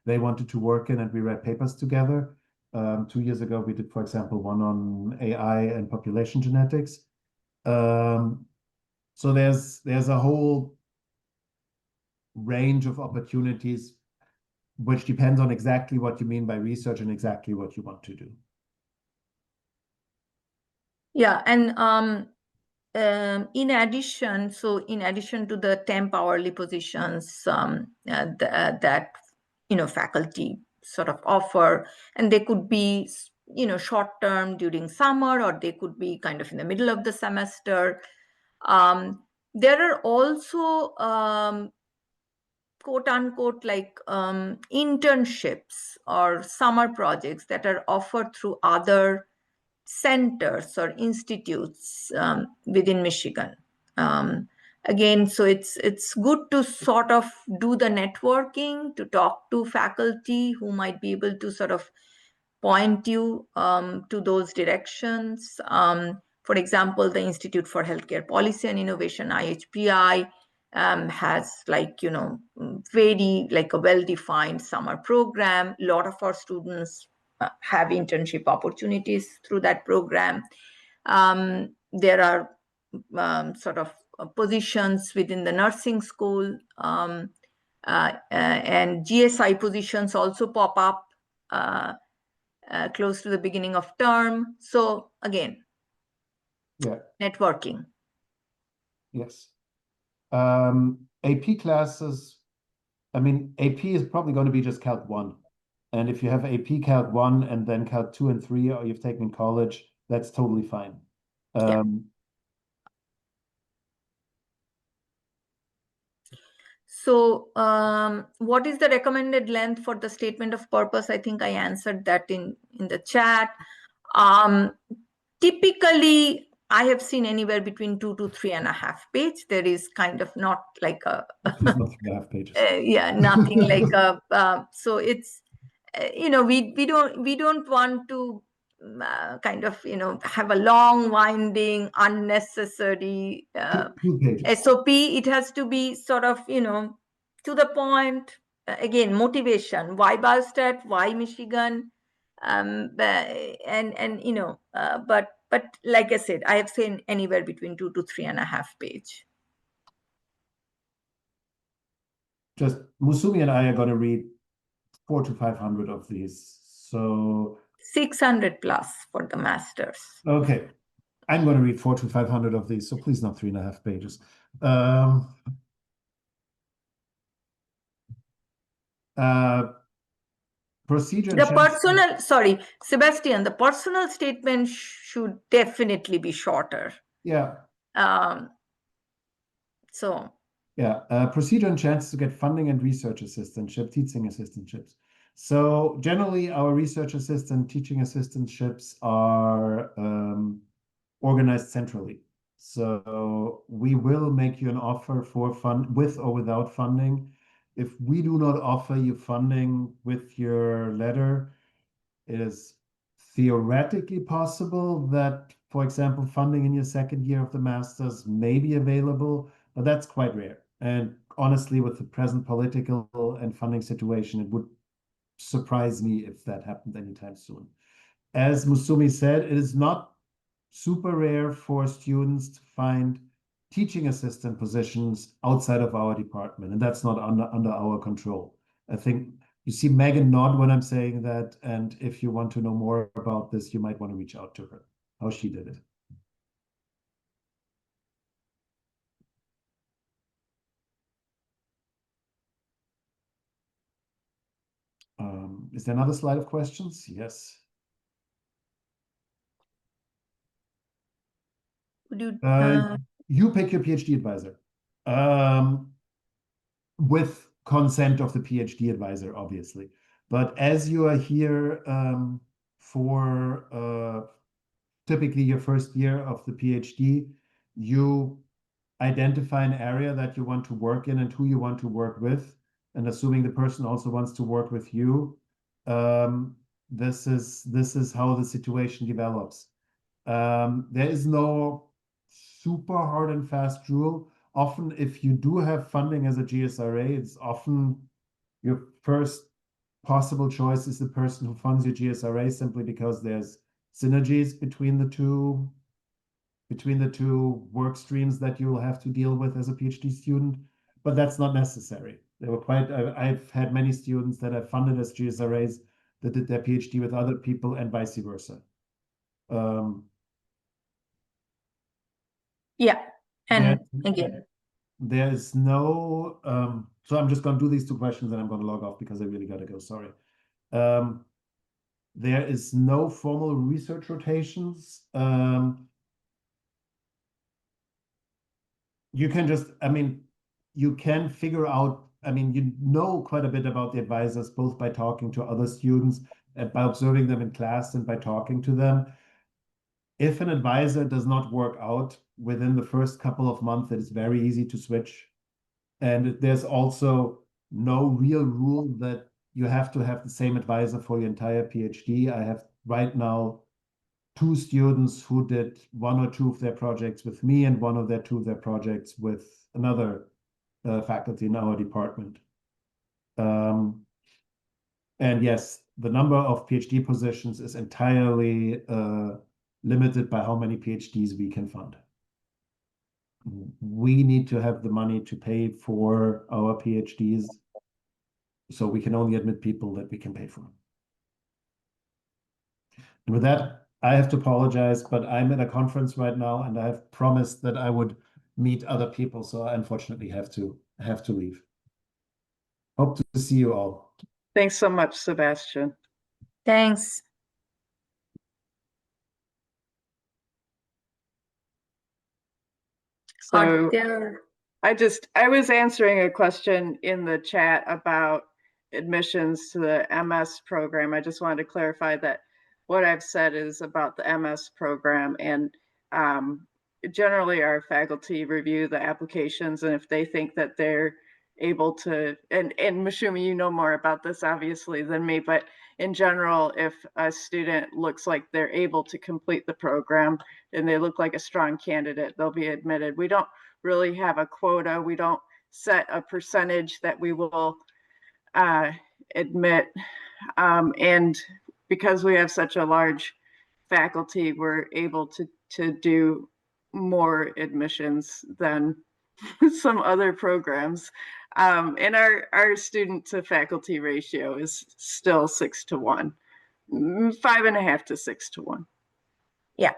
they wanted to work in, and we read papers together. 2 years ago, we did, for example, one on AI and population genetics. So there's a whole range of opportunities, which depends on exactly what you mean by research and exactly what you want to do. Yeah, and in addition to the temp hourly positions that faculty sort of offer, and they could be short term during summer, or they could be kind of in the middle of the semester. There are also quote unquote like internships or summer projects that are offered through other centers or institutes within Michigan. Again, so it's good to sort of do the networking, to talk to faculty who might be able to sort of point you to those directions. For example, the Institute for Healthcare Policy and Innovation, IHPI, has very a well-defined summer program. A lot of our students have internship opportunities through that program. There are sort of positions within the nursing school, and GSI positions also pop up close to the beginning of term. So again, yeah, networking. Yes. AP classes, I mean, AP is probably going to be just Calc 1. And if you have AP Calc 1 and then Calc 2 and 3, or you've taken in college, that's totally fine. So what is the recommended length for the statement of purpose? I think I answered that in the chat. Typically, I have seen anywhere between 2 to 3.5 pages. There is kind of not like a Please not 3.5 pages. Yeah, nothing like a so it's we don't want to kind of have a long winding unnecessary 2 pages. SOP. It has to be sort of to the point. Again, motivation. Why Biostat? Why Michigan? But like I said, I have seen anywhere between 2 to 3.5 pages. Just Musumi and I are going to read 400 to 500 of these. So 600 plus for the masters. Okay. I'm going to read 400 to 500 of these, so please not 3.5 pages. Procedure. The personal, sorry, Sebastian, the personal statement should definitely be shorter. Yeah. So. Yeah. Procedure and chance to get funding and research assistantship, teaching assistantships. So generally, our research assistant, teaching assistantships are organized centrally. So we will make you an offer for fund with or without funding. If we do not offer you funding with your letter, it is theoretically possible that, for example, funding in your second year of the master's may be available, but that's quite rare. And honestly, with the present political and funding situation, it would surprise me if that happened anytime soon. As Musumi said, it is not super rare for students to find teaching assistant positions outside of our department, and that's not under our control. I think you see Megan nod when I'm saying that, and if you want to know more about this, you might want to reach out to her, how she did it. Is there another slide of questions? Yes. Would you, You pick your PhD advisor with consent of the PhD advisor, obviously. But as you are here for typically your first year of the PhD, you identify an area that you want to work in and who you want to work with. And assuming the person also wants to work with you, this is how the situation develops. There is no super hard and fast rule. Often, if you do have funding as a GSRA, it's often your first possible choice is the person who funds your GSRA, simply because there's synergies between the two work streams that you'll have to deal with as a PhD student, but that's not necessary. I've had many students that I've funded as GSRAs that did their PhD with other people and vice versa. Yeah, and again, there is no, so I'm just going to do these two questions and I'm going to log off because I really got to go, sorry. There is no formal research rotations. You can just, you can figure out, you know quite a bit about the advisors, both by talking to other students, and by observing them in class and by talking to them. If an advisor does not work out within the first couple of months, it is very easy to switch. And there's also no real rule that you have to have the same advisor for your entire PhD. I have right now 2 students who did 1 or 2 of their projects with me and 1 or 2 of their projects with another faculty in our department. And yes, the number of PhD positions is entirely limited by how many PhDs we can fund. We need to have the money to pay for our PhDs, so we can only admit people that we can pay for. And with that, I have to apologize, but I'm at a conference right now, and I have promised that I would meet other people, so I unfortunately have to leave. Hope to see you all. Thanks so much, Sebastian. thanks. So there... I was answering a question in the chat about admissions to the MS program. I just wanted to clarify that what I've said is about the MS program, and generally our faculty review the applications, and if they think that they're able to, and Mashumi, you know more about this obviously than me, but in general, if a student looks like they're able to complete the program and they look like a strong candidate, they'll be admitted. We don't really have a quota. We don't set a percentage that we will admit. And because we have such a large faculty, we're able to do more admissions than some other programs. And our student to faculty ratio is still 6 to 1, 5.5 to 6 to 1. Yeah,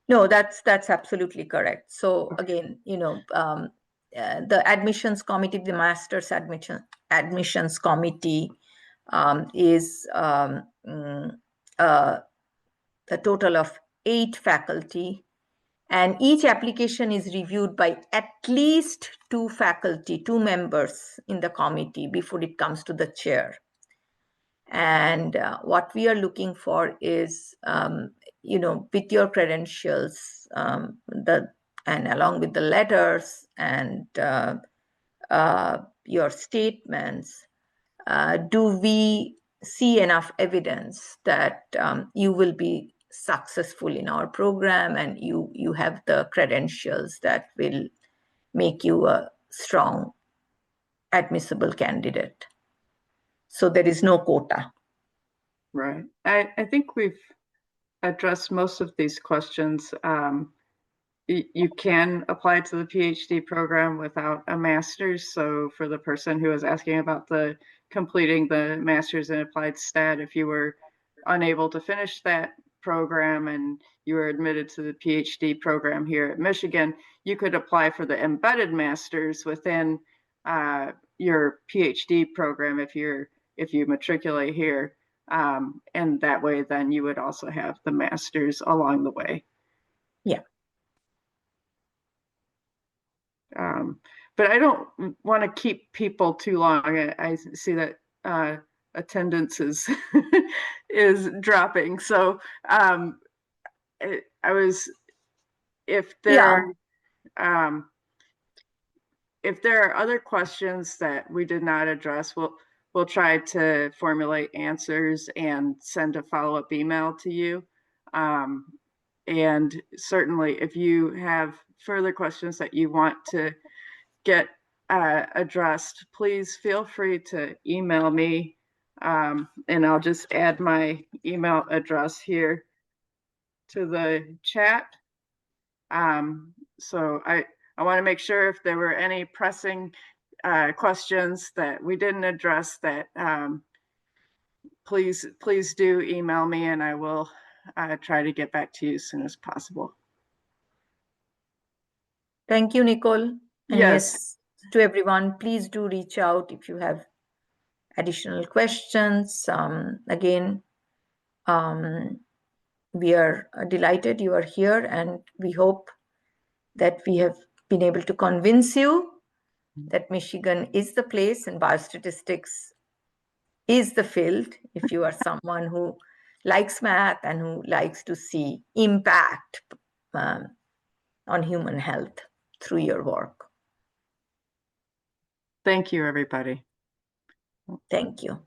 no, that's absolutely correct. So again, the admissions committee, the master's admissions committee is a total of 8 faculty, and each application is reviewed by at least 2 faculty, 2 members in the committee before it comes to the chair. And what we are looking for is, with your credentials, and along with the letters and your statements, do we see enough evidence that you will be successful in our program and you have the credentials that will make you a strong admissible candidate? So there is no quota. Right. I think we've addressed most of these questions. You can apply to the PhD program without a master's. So for the person who was asking about completing the master's in applied stat, if you were unable to finish that program and you were admitted to the PhD program here at Michigan, you could apply for the embedded master's within your PhD program if you matriculate here. And that way, then you would also have the master's along the way. Yeah. But I don't want to keep people too long. I see that attendance is is dropping. So if there are other questions that we did not address, we'll try to formulate answers and send a follow-up email to you. And certainly, if you have further questions that you want to get addressed, please feel free to email me, and I'll just add my email address here to the chat. So I want to make sure if there were any pressing questions that we didn't address, that please do email me, and I will try to get back to you as soon as possible. Thank you, Nicole. And Yes. to everyone, please do reach out if you have additional questions. Again, we are delighted you are here, and we hope that we have been able to convince you that Michigan is the place and biostatistics is the field if you are someone who likes math and who likes to see impact on human health through your work. Thank you, everybody. Thank you.